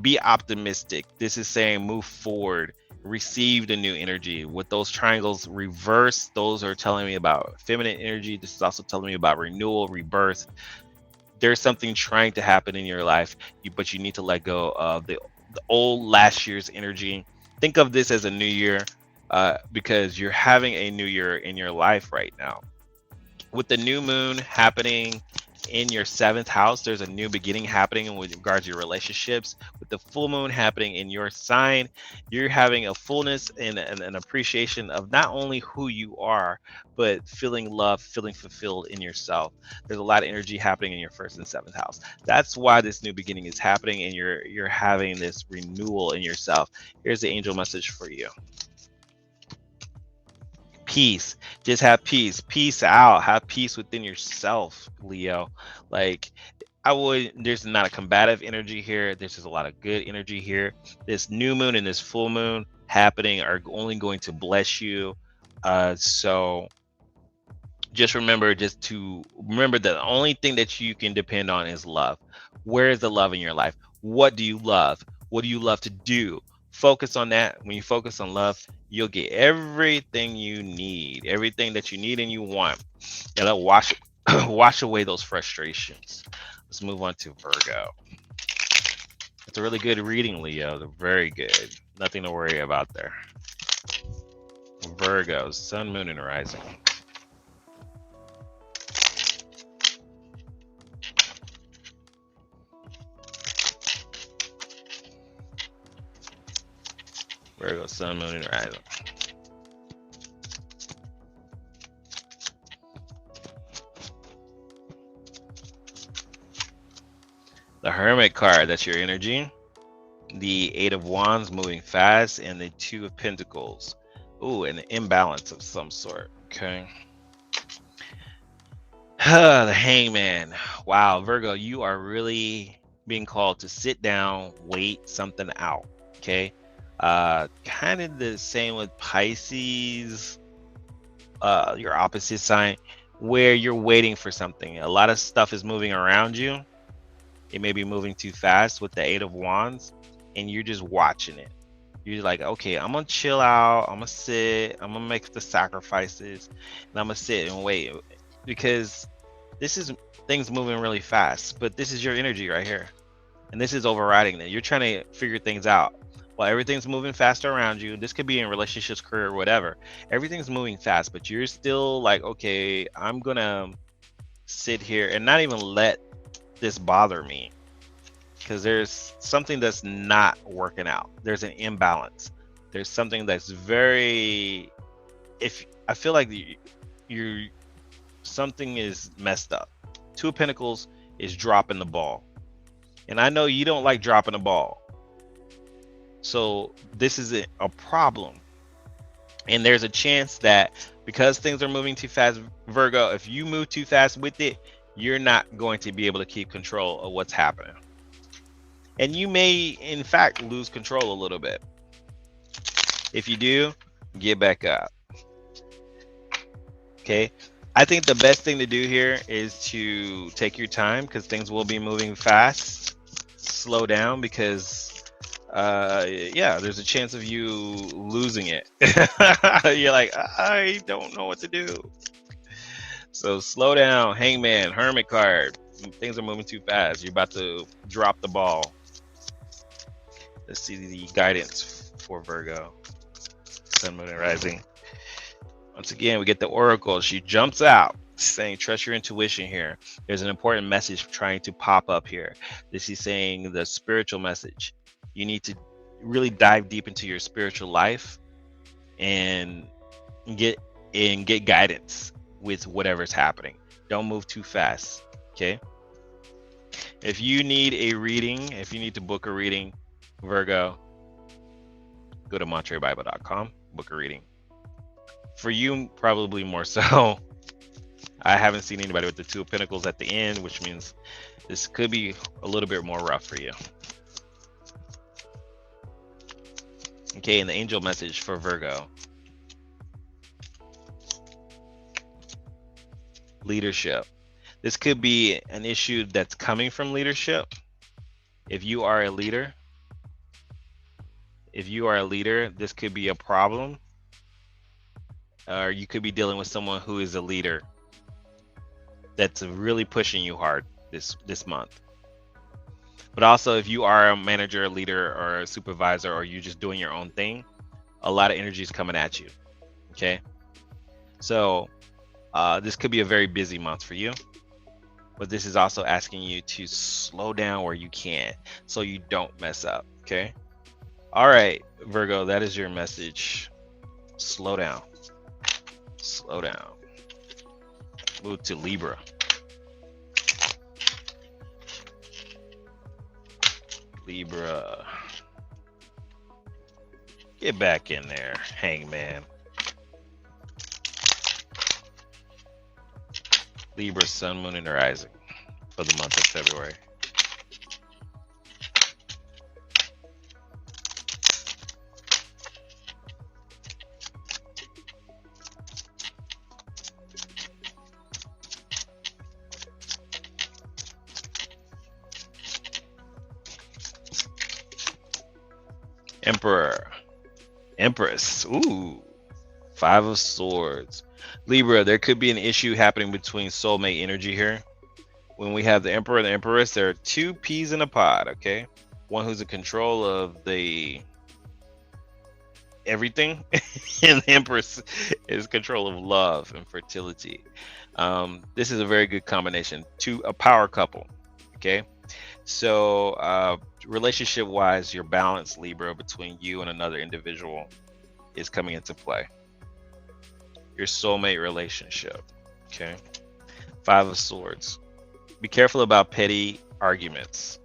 S1: Be optimistic. This is saying move forward. Receive the new energy. With those triangles reverse, those are telling me about feminine energy. This is also telling me about renewal, rebirth. There's something trying to happen in your life, but you need to let go of the old last year's energy. Think of this as a new year, because you're having a new year in your life right now. With the new moon happening in your 7th house, there's a new beginning happening with regards to your relationships. With the full moon happening in your sign, you're having a fullness and an appreciation of not only who you are, but feeling love, feeling fulfilled in yourself. There's a lot of energy happening in your 1st and 7th house. That's why this new beginning is happening, and you're having this renewal in yourself. Here's the angel message for you. Peace. Just have peace. Peace out. Have peace within yourself, Leo. Like, there's not a combative energy here. There's just a lot of good energy here. This new moon and this full moon happening are only going to bless you. So just remember that the only thing that you can depend on is love. Where is the love in your life? What do you love? What do you love to do? Focus on that. When you focus on love, you'll get everything you need, everything that you need and you want. It'll wash away those frustrations. Let's move on to Virgo. It's a really good reading, Leo. They're very good. Nothing to worry about there. Virgo, sun, moon, and rising. Virgo, sun, moon, and rising. The Hermit card, that's your energy. The 8 of Wands, moving fast, and the 2 of Pentacles. Ooh, an imbalance of some sort. Okay. The Hangman. Wow, Virgo, you are really being called to sit down, wait something out. Okay. Kind of the same with Pisces, your opposite sign, where you're waiting for something. A lot of stuff is moving around you. It may be moving too fast with the 8 of Wands, and you're just watching it. You're like, okay, I'm gonna chill out. I'm gonna sit. I'm gonna make the sacrifices, and I'm gonna sit and wait, because this is things moving really fast. But this is your energy right here, and this is overriding that. You're trying to figure things out. While everything's moving faster around you, this could be in relationships, career, whatever. Everything's moving fast, but you're still like, okay, I'm gonna sit here and not even let this bother me, because there's something that's not working out. There's an imbalance. There's something that's very, if I feel like you're something is messed up. 2 of Pentacles is dropping the ball, and I know you don't like dropping the ball. So this is a problem, and there's a chance that because things are moving too fast, Virgo, if you move too fast with it, you're not going to be able to keep control of what's happening, and you may in fact lose control a little bit. If you do, get back up. Okay, I think the best thing to do here is to take your time, because things will be moving fast. Slow down, because yeah, there's a chance of you losing it. You're like, I don't know what to do. So slow down, Hangman, Hermit card. Things are moving too fast. You're about to drop the ball. Let's see the guidance for Virgo, Sun, Moon, and Rising. Once again, we get the Oracle. She jumps out saying, trust your intuition here. There's an important message trying to pop up here. This is saying the spiritual message. You need to really dive deep into your spiritual life and get guidance with whatever's happening. Don't move too fast. Okay. If you need a reading, if you need to book a reading, Virgo, go to MontreBible.com, book a reading. For you, probably more so. I haven't seen anybody with the Two of Pentacles at the end, which means this could be a little bit more rough for you. Okay, and the angel message for Virgo. Leadership. This could be an issue that's coming from leadership. If you are a leader, this could be a problem. Or you could be dealing with someone who is a leader that's really pushing you hard this month. But also, if you are a manager, a leader, or a supervisor, or you're just doing your own thing, a lot of energy is coming at you. Okay, so this could be a very busy month for you, but this is also asking you to slow down where you can so you don't mess up. Okay, all right, Virgo, that is your message. Slow down. Slow down. Move to Libra. Libra. Get back in there, Hangman. Libra, Sun, Moon, and Rising for the month of February. Emperor, Empress, ooh, Five of Swords. Libra, there could be an issue happening between soulmate energy here. When we have the Emperor and the Empress, there are two peas in a pod, okay? One who's in control of the everything, and the Empress is control of love and fertility. This is a very good combination. A power couple, okay? So relationship wise, your balance, Libra, between you and another individual is coming into play. Your soulmate relationship. Okay. Five of Swords. Be careful about petty arguments.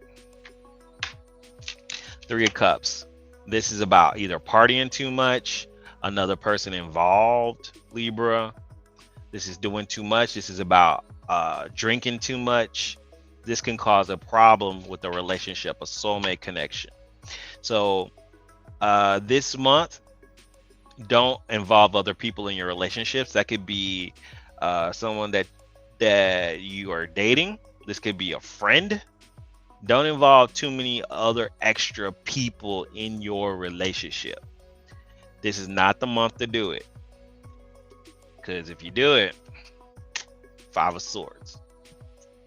S1: Three of Cups. This is about either partying too much, another person involved, Libra. This is doing too much. This is about drinking too much. This can cause a problem with the relationship, a soulmate connection. So this month, don't involve other people in your relationships. That could be someone that you are dating. This could be a friend. Don't involve too many other extra people in your relationship. This is not the month to do it. Because if you do it, Five of Swords.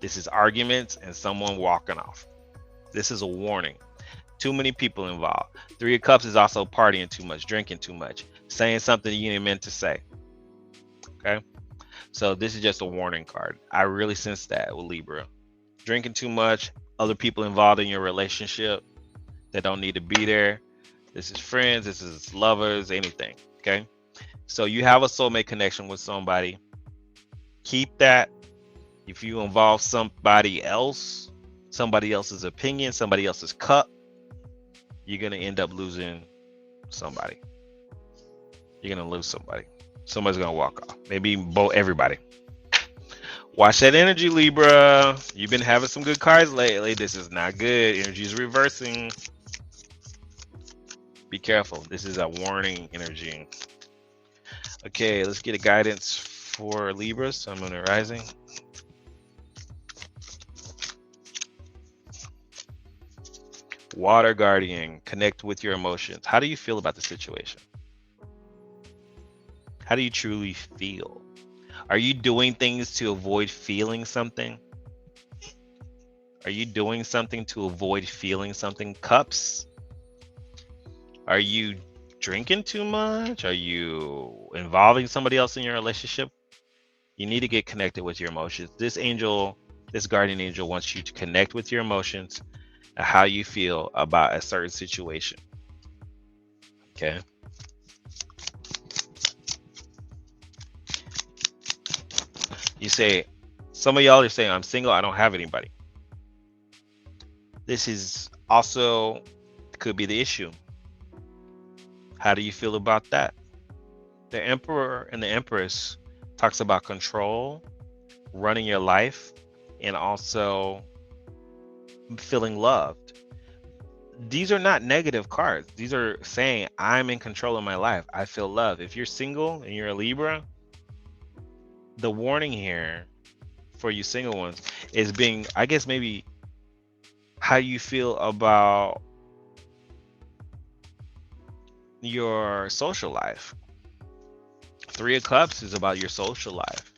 S1: This is arguments and someone walking off. This is a warning. Too many people involved. Three of Cups is also partying too much, drinking too much, saying something you didn't meant to say. Okay? So this is just a warning card. I really sense that with Libra. Drinking too much, other people involved in your relationship that don't need to be there. This is friends, this is lovers, anything. Okay? So you have a soulmate connection with somebody. Keep that. If you involve somebody else, somebody else's opinion, somebody else's cup, you're going to end up losing somebody. You're going to lose somebody. Somebody's going to walk off. Maybe everybody. Watch that energy, Libra. You've been having some good cards lately. This is not good. Energy is reversing. Be careful. This is a warning energy. Okay, let's get a guidance for Libra, Sun, Moon, and Rising. Water guardian, connect with your emotions. How do you feel about the situation? How do you truly feel? Are you doing things to avoid feeling something? Are you doing something to avoid feeling something? Cups. Are you drinking too much? Are you involving somebody else in your relationship? You need to get connected with your emotions. This angel, this guardian angel wants you to connect with your emotions and how you feel about a certain situation. Okay. You say, some of y'all are saying, I'm single, I don't have anybody. This is also could be the issue. How do you feel about that? The Emperor and the Empress talks about control, running your life, and also feeling loved. These are not negative cards. These are saying I'm in control of my life. I feel love. If you're single and you're a Libra, the warning here for you single ones is being, I guess, maybe how you feel about your social life. Three of Cups is about your social life,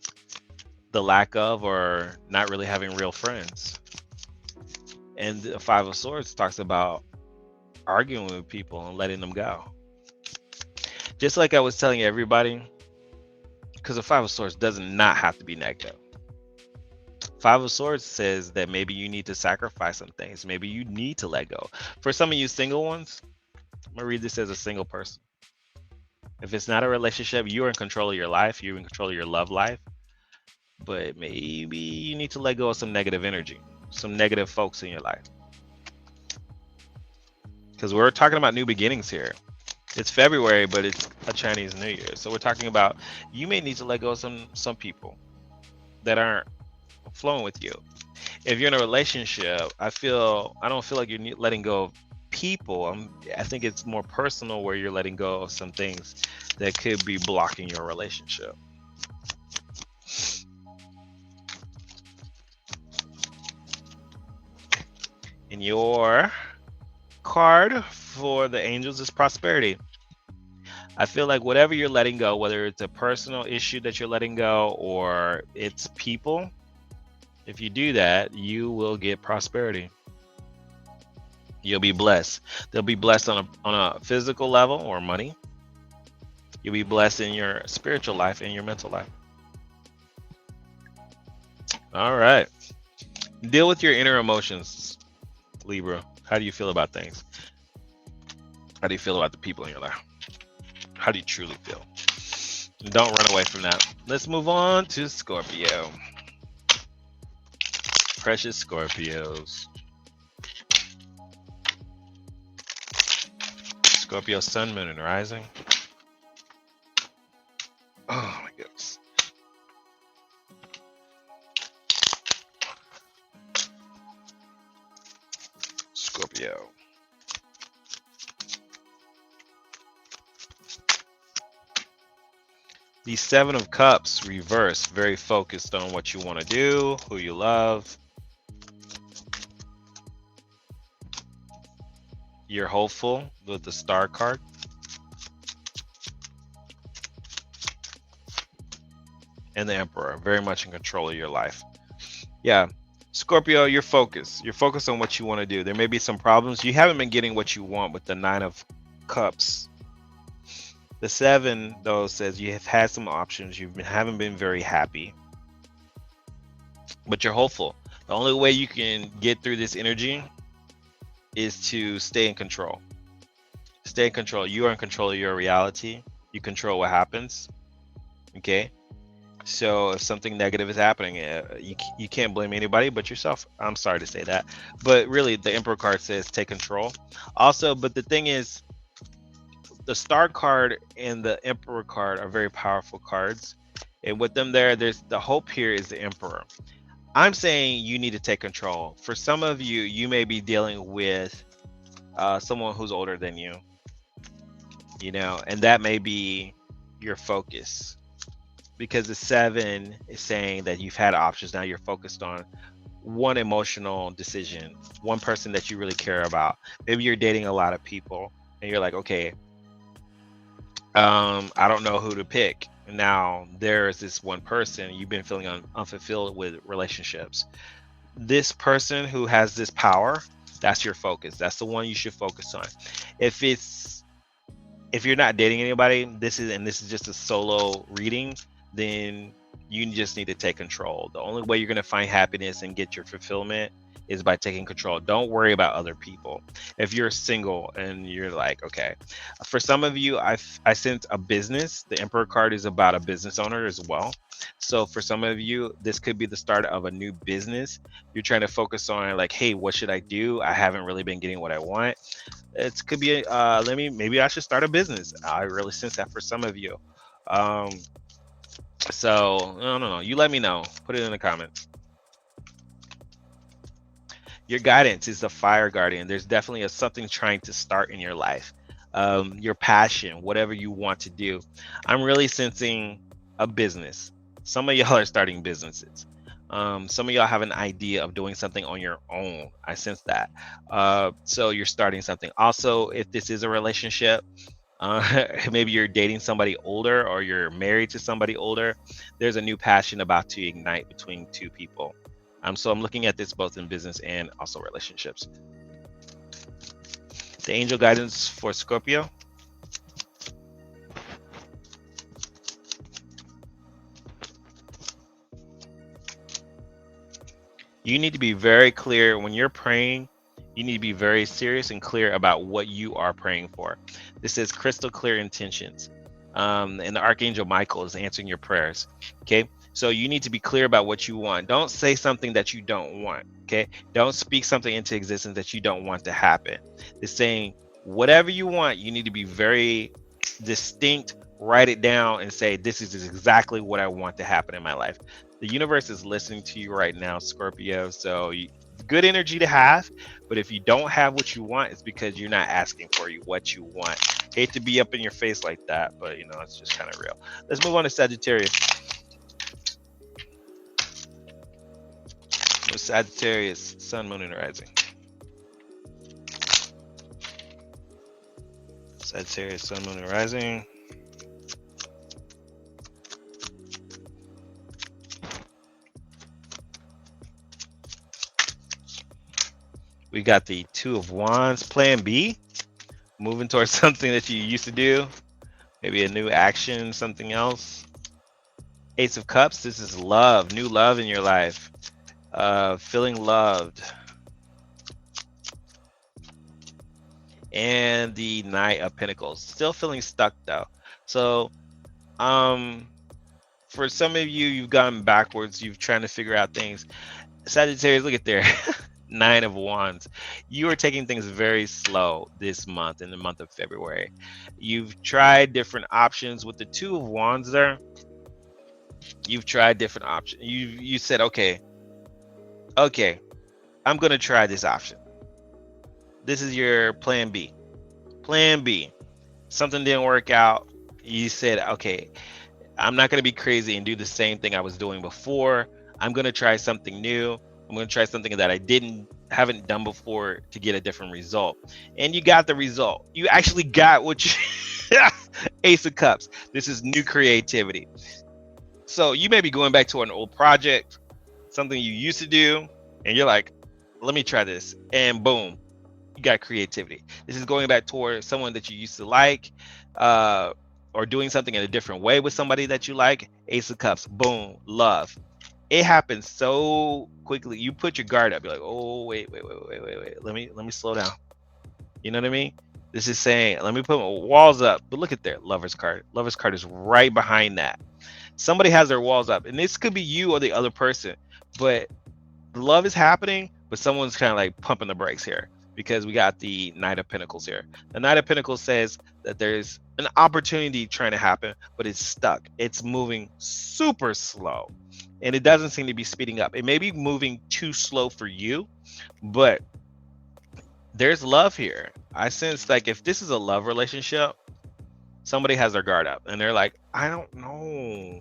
S1: the lack of or not really having real friends. And the Five of Swords talks about arguing with people and letting them go. Just like I was telling everybody, because the Five of Swords does not have to be negative. Five of Swords says that maybe you need to sacrifice some things. Maybe you need to let go. For some of you single ones, I'm going to read this as a single person. If it's not a relationship, you're in control of your life. You're in control of your love life. But maybe you need to let go of some negative energy, some negative folks in your life. Because we're talking about new beginnings here. It's February, but it's a Chinese New Year. So we're talking about you may need to let go of some people that aren't flowing with you. If you're in a relationship, I don't feel like you're letting go of people. I think it's more personal where you're letting go of some things that could be blocking your relationship. And your card for the angels is prosperity. I feel like whatever you're letting go, whether it's a personal issue that you're letting go or it's people, if you do that, you will get prosperity. You'll be blessed. They'll be blessed on a physical level or money. You'll be blessed in your spiritual life and your mental life. All right. Deal with your inner emotions, Libra. How do you feel about things? How do you feel about the people in your life? How do you truly feel? Don't run away from that. Let's move on to Scorpio. Precious Scorpios. Scorpio sun, moon, and rising. Oh my goodness. Scorpio. The Seven of Cups reverse, very focused on what you want to do, who you love. You're hopeful with the Star card. And the Emperor, very much in control of your life. Yeah, Scorpio, you're focused. You're focused on what you want to do. There may be some problems. You haven't been getting what you want with the Nine of Cups. The Seven, though, says you have had some options. Haven't been very happy. But you're hopeful. The only way you can get through this energy is to stay in control. Stay in control. You are in control of your reality. You control what happens. Okay? So if something negative is happening, you can't blame anybody but yourself. I'm sorry to say that. But really, the Emperor card says take control. Also, but the thing is, the Star card and the Emperor card are very powerful cards. And with them there's the hope here is the Emperor. I'm saying you need to take control. For some of you, you may be dealing with someone who's older than you, and that may be your focus. Because the Seven is saying that you've had options. Now you're focused on one emotional decision, one person that you really care about. Maybe you're dating a lot of people and you're like, okay, I don't know who to pick. Now there's this one person you've been feeling unfulfilled with relationships. This person who has this power, that's your focus. That's the one you should focus on. If it's if you're not dating anybody, this is just a solo reading, then you just need to take control. The only way you're going to find happiness and get your fulfillment is by taking control. Don't worry about other people. If you're single and you're like, okay, for some of you, I sense a business. The Emperor card is about a business owner as well. So for some of you, this could be the start of a new business. You're trying to focus on like, hey, what should I do? I haven't really been getting what I want. It could be maybe I should start a business. I really sense that for some of you. So I don't know. You let me know. Put it in the comments. Your guidance is the fire guardian. There's definitely something trying to start in your life. Your passion, whatever you want to do. I'm really sensing a business. Some of y'all are starting businesses. Some of y'all have an idea of doing something on your own. I sense that. So you're starting something. Also, if this is a relationship, maybe you're dating somebody older or you're married to somebody older, there's a new passion about to ignite between two people. So I'm looking at this both in business and also relationships. The angel guidance for Scorpio. You need to be very clear when you're praying. You need to be very serious and clear about what you are praying for. This is crystal clear intentions. And the Archangel Michael is answering your prayers. Okay. So you need to be clear about what you want. Don't say something that you don't want. Okay. Don't speak something into existence that you don't want to happen. It's saying whatever you want, you need to be very distinct, write it down and say, this is exactly what I want to happen in my life. The universe is listening to you right now, Scorpio. So good energy to have, but if you don't have what you want, it's because you're not asking for what you want. Hate to be up in your face like that, but you know, it's just kind of real. Let's move on to Sagittarius. Sagittarius, sun, moon, and rising. Sagittarius, sun, moon, and rising. We got the Two of Wands, plan B, moving towards something that you used to do, maybe a new action, something else. Ace of Cups, this is love, new love in your life, feeling loved. And the Knight of Pentacles, still feeling stuck though. So for some of you, you've gone backwards, you've trying to figure out things. Sagittarius, look at there. 9 of Wands. You are taking things very slow this month, in the month of February. You've tried different options with the 2 of Wands there. You've tried different options. You said, okay, I'm gonna try this option. This is your plan B. Plan B. Something didn't work out. You said, okay, I'm not gonna be crazy and do the same thing I was doing before. I'm gonna try something new. I'm going to try something that I haven't done before to get a different result. And you got the result. You actually got what you Ace of Cups. This is new creativity. So you may be going back to an old project, something you used to do, and you're like, let me try this. And boom, you got creativity. This is going back toward someone that you used to like, or doing something in a different way with somebody that you like. Ace of Cups, boom, love. It happens so quickly. You put your guard up. You're like, oh, wait. Let me slow down. You know what I mean? This is saying, let me put my walls up. But look at there, Lover's card. Lover's card is right behind that. Somebody has their walls up. And this could be you or the other person. But love is happening, but someone's kind of like pumping the brakes here. Because we got the Knight of Pentacles here. The Knight of Pentacles says that there's an opportunity trying to happen, but it's stuck. It's moving super slow. And it doesn't seem to be speeding up. It may be moving too slow for you, but there's love here. I sense like if this is a love relationship, somebody has their guard up and they're like, I don't know.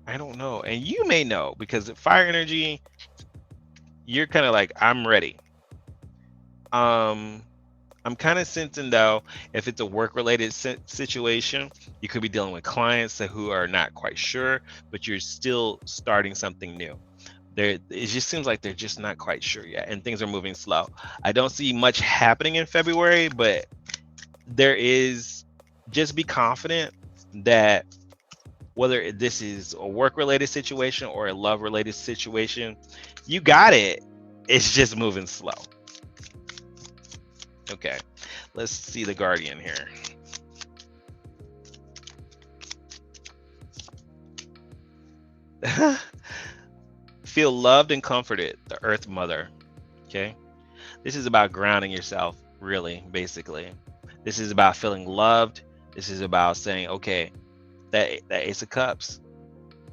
S1: And you may know because fire energy, you're kind of like, I'm ready. I'm kind of sensing though, if it's a work-related situation, you could be dealing with clients who are not quite sure, but you're still starting something new. It just seems like they're just not quite sure yet, and things are moving slow. I don't see much happening in February, but there is. Just be confident that whether this is a work-related situation or a love-related situation, you got it. It's just moving slow. Okay, let's see the Guardian here. Feel loved and comforted, the Earth Mother. Okay, this is about grounding yourself, really, basically. This is about feeling loved. This is about saying, okay, that Ace of Cups,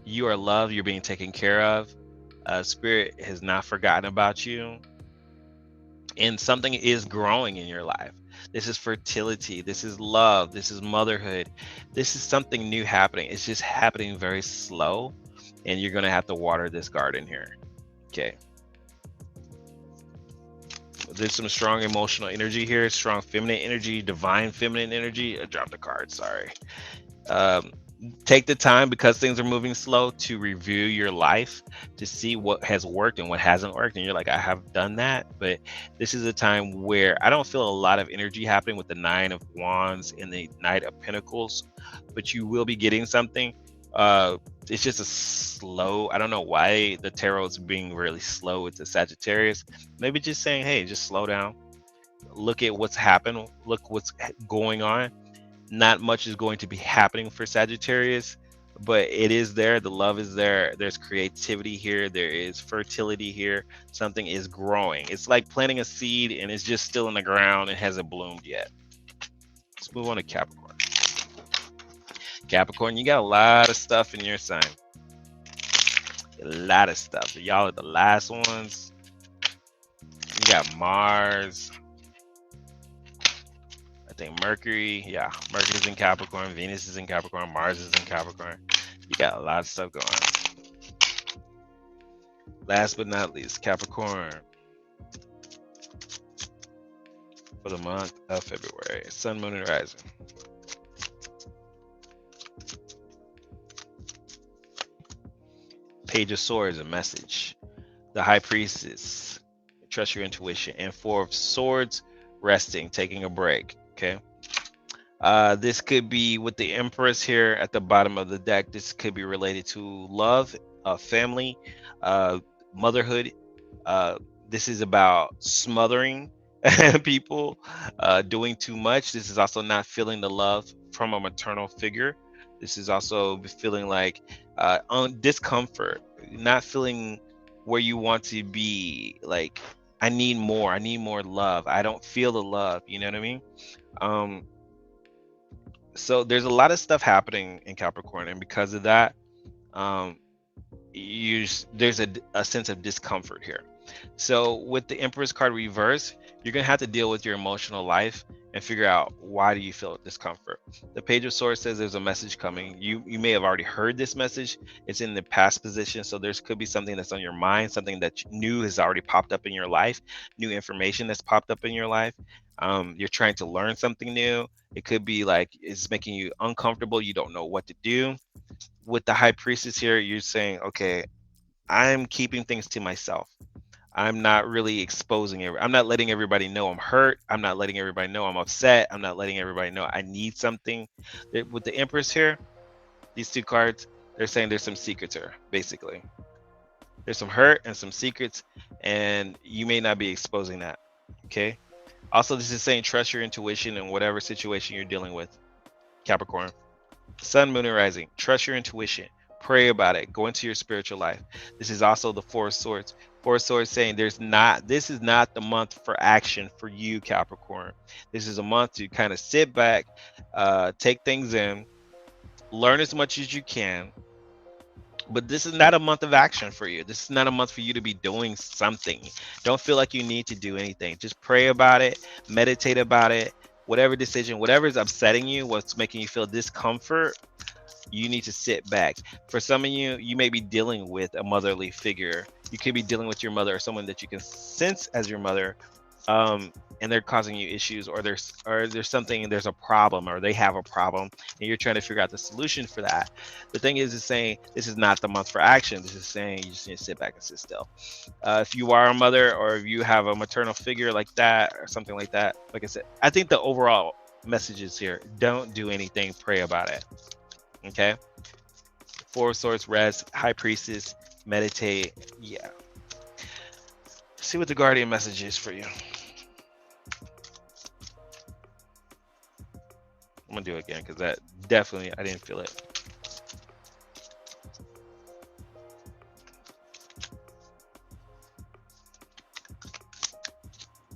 S1: you are loved, you're being taken care of. Spirit has not forgotten about you, and something is growing in your life. This is fertility, this is love, this is motherhood, this is something new happening. It's just happening very slow, and you're going to have to water this garden here. Okay, there's some strong emotional energy here, strong feminine energy, divine feminine energy. I dropped a card, sorry. Take the time, because things are moving slow, to review your life, to see what has worked and what hasn't worked. And you're like, I have done that, but this is a time where I don't feel a lot of energy happening with the Nine of Wands and the Knight of Pentacles, but you will be getting something. It's just a slow, I don't know why the tarot is being really slow with the Sagittarius. Maybe just saying, hey, just slow down, look at what's happened, look what's going on. Not much is going to be happening for Sagittarius, but it is there. The love is there. There's creativity here. There is fertility here. Something is growing. It's like planting a seed and it's just still in the ground and hasn't bloomed yet. Let's move on to Capricorn. Capricorn, you got a lot of stuff in your sign. A lot of stuff. Y'all are the last ones. You got Mars. I think Mercury, yeah, Mercury is in Capricorn, Venus is in Capricorn, Mars is in Capricorn. You got a lot of stuff going on. Last but not least, Capricorn for the month of February. Sun, Moon, and Rising. Page of Swords, a message. The High Priestess, trust your intuition. And Four of Swords, resting, taking a break. Okay. This could be with the Empress here at the bottom of the deck. This could be related to love, family, motherhood. This is about smothering people, doing too much. This is also not feeling the love from a maternal figure. This is also feeling like discomfort, not feeling where you want to be. Like, I need more love. I don't feel the love. You know what I mean? So there's a lot of stuff happening in Capricorn, and because of that, there's a sense of discomfort here. So with the Empress card reverse, you're gonna have to deal with your emotional life and figure out, why do you feel discomfort. The Page of Swords says there's a message coming. You may have already heard this message. It's in the past position, so there's could be something that's on your mind, something that new has already popped up in your life, new information that's popped up in your life. You're trying to learn something new. It could be like it's making you uncomfortable. You don't know what to do. With the High Priestess here, you're saying, okay, I'm keeping things to myself. I'm not really exposing it. I'm not letting everybody know I'm hurt. I'm not letting everybody know I'm upset. I'm not letting everybody know I need something. With the Empress here, these two cards, they're saying there's some secrets here, basically. There's some hurt and some secrets, and you may not be exposing that. Okay. Also, this is saying trust your intuition in whatever situation you're dealing with. Capricorn. Sun, Moon, and Rising. Trust your intuition. Pray about it. Go into your spiritual life. This is also the Four of Swords. Four of Swords saying this is not the month for action for you, Capricorn. This is a month to kind of sit back, take things in, learn as much as you can. But this is not a month of action for you. This is not a month for you to be doing something. Don't feel like you need to do anything. Just pray about it, meditate about it. Whatever decision, whatever is upsetting you, what's making you feel discomfort, you need to sit back. For some of you, you may be dealing with a motherly figure You could be dealing with your mother or someone that you can sense as your mother, and they're causing you issues, or there's something, there's a problem, or they have a problem, and you're trying to figure out the solution for that. The thing is, it's saying this is not the month for action. This is saying you just need to sit back and sit still. If you are a mother, or if you have a maternal figure like that or something like that, like I said, I think the overall message is here: don't do anything, pray about it. Okay. Four of Swords, rest. High Priestess, meditate. Yeah. See what the Guardian message is for you. I'm gonna do it again because that definitely, I didn't feel it.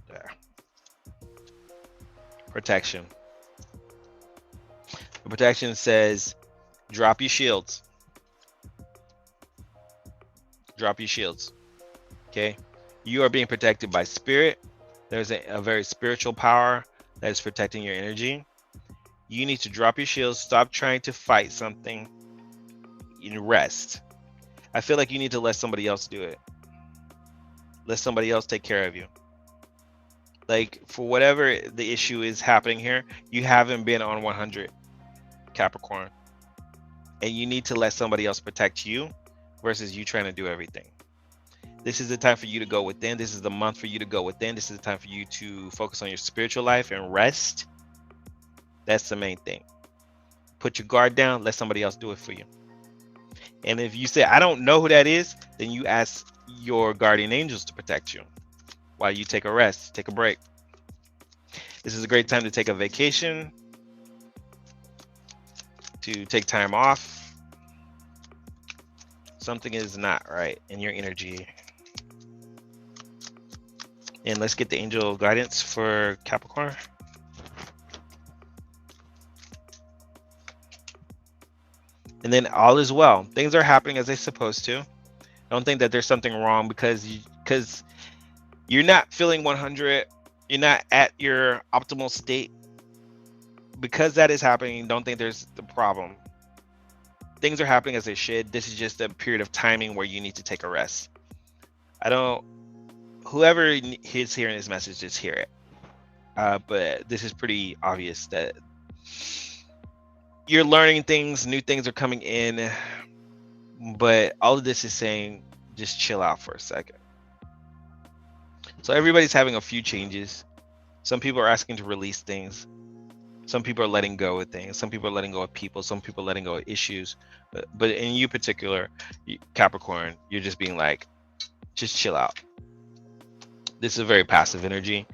S1: There. Protection. The protection says, drop your shields. Drop your shields. Okay. You are being protected by spirit. There's a very spiritual power that is protecting your energy. You need to drop your shields. Stop trying to fight something. And rest. I feel like you need to let somebody else do it. Let somebody else take care of you. Like, for whatever the issue is happening here, you haven't been on 100, Capricorn. And you need to let somebody else protect you versus you trying to do everything. This is the time for you to go within. This is the month for you to go within. This is the time for you to focus on your spiritual life and rest. That's the main thing. Put your guard down. Let somebody else do it for you. And if you say, I don't know who that is, then you ask your guardian angels to protect you while you take a rest, take a break. This is a great time to take a vacation, to take time off. Something is not right in your energy. And let's get the angel guidance for Capricorn. And then all is well. Things are happening as they're supposed to. Don't think that there's something wrong because you're not feeling 100. You're not at your optimal state. Because that is happening, don't think there's the problem. Things are happening as they should. This is just a period of timing where you need to take a rest. Whoever is hearing this message, just hear it. But this is pretty obvious that you're learning things, new things are coming in, but all of this is saying just chill out for a second. So everybody's having a few changes. Some people are asking to release things. Some people are letting go of things. Some people are letting go of people. Some people are letting go of issues. But in you particular, Capricorn, you're just being like, just chill out. This is a very passive energy.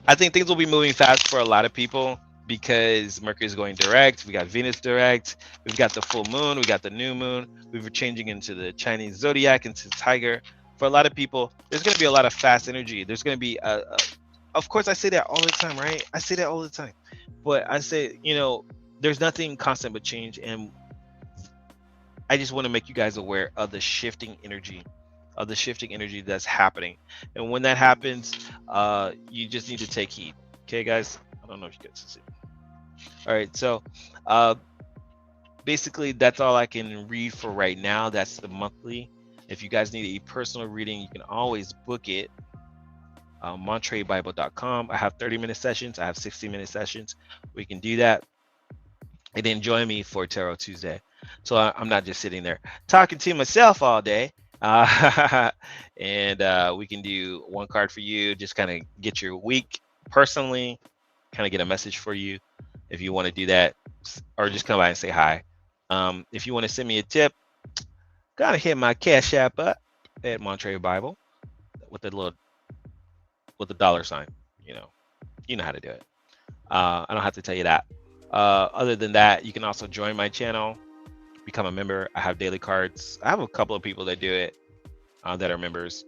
S1: I think things will be moving fast for a lot of people because Mercury is going direct. We got Venus direct. We've got the full moon. We got the new moon. We were changing into the Chinese zodiac, into Tiger. For a lot of people, there's going to be a lot of fast energy. There's going to be of course, I say that all the time, right? I say that all the time. But I say, there's nothing constant but change. And I just want to make you guys aware of the shifting energy, that's happening. And when that happens, you just need to take heed. Okay, guys? I don't know if you guys can see. All right, so basically that's all I can read for right now. That's the monthly. If you guys need a personal reading, you can always book it. MontreBible.com. I have 30-minute sessions. I have 60-minute sessions. We can do that. And then join me for Tarot Tuesday. So I'm not just sitting there talking to myself all day. And we can do one card for you. Just kind of get your week personally. Kind of get a message for you if you want to do that. Or just come by and say hi. If you want to send me a tip, gotta hit my Cash App up at Montre Bible with the $sign. You know how to do it. I don't have to tell you that. Other than that, you can also join my channel, become a member. I have daily cards. I have a couple of people that do it that are members.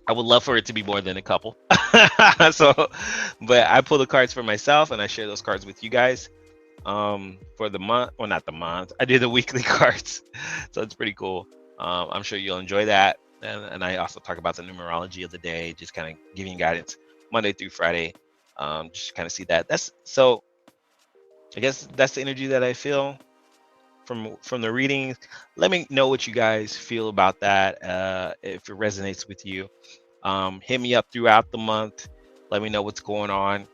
S1: I would love for it to be more than a couple. But I pull the cards for myself and I share those cards with you guys for the month. Well, not the month. I do the weekly cards. So it's pretty cool. I'm sure you'll enjoy that. And I also talk about the numerology of the day, just kind of giving you guidance Monday through Friday. Just kind of see that. I guess that's the energy that I feel. from the readings. Let me know what you guys feel about that. If it resonates with you, hit me up throughout the month. Let me know what's going on.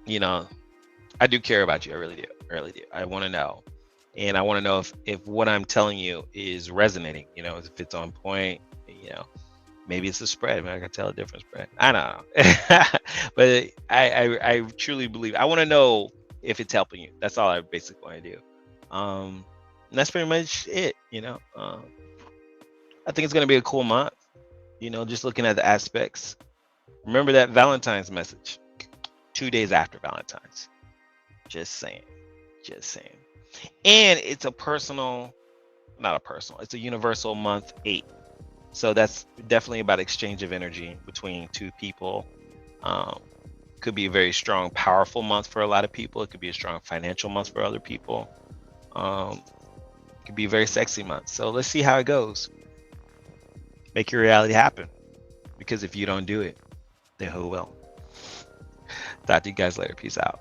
S1: You know, I do care about you. I really do. I really do. I want to know, and I want to know if what I'm telling you is resonating. You know, if it's on point. You know, maybe it's a spread. Maybe I can tell a different spread. I don't know, but I truly believe. I want to know if it's helping you. That's all I basically want to do. And that's pretty much it. You know, I think it's gonna be a cool month. You know, just looking at the aspects. Remember that Valentine's message. 2 days after Valentine's. Just saying. Just saying. And it's a personal, not a personal, it's a universal month 8. So that's definitely about exchange of energy between two people. Could be a very strong, powerful month for a lot of people. It could be a strong financial month for other people. It could be a very sexy month. So let's see how it goes. Make your reality happen. Because if you don't do it, then who will? Talk to you guys later. Peace out.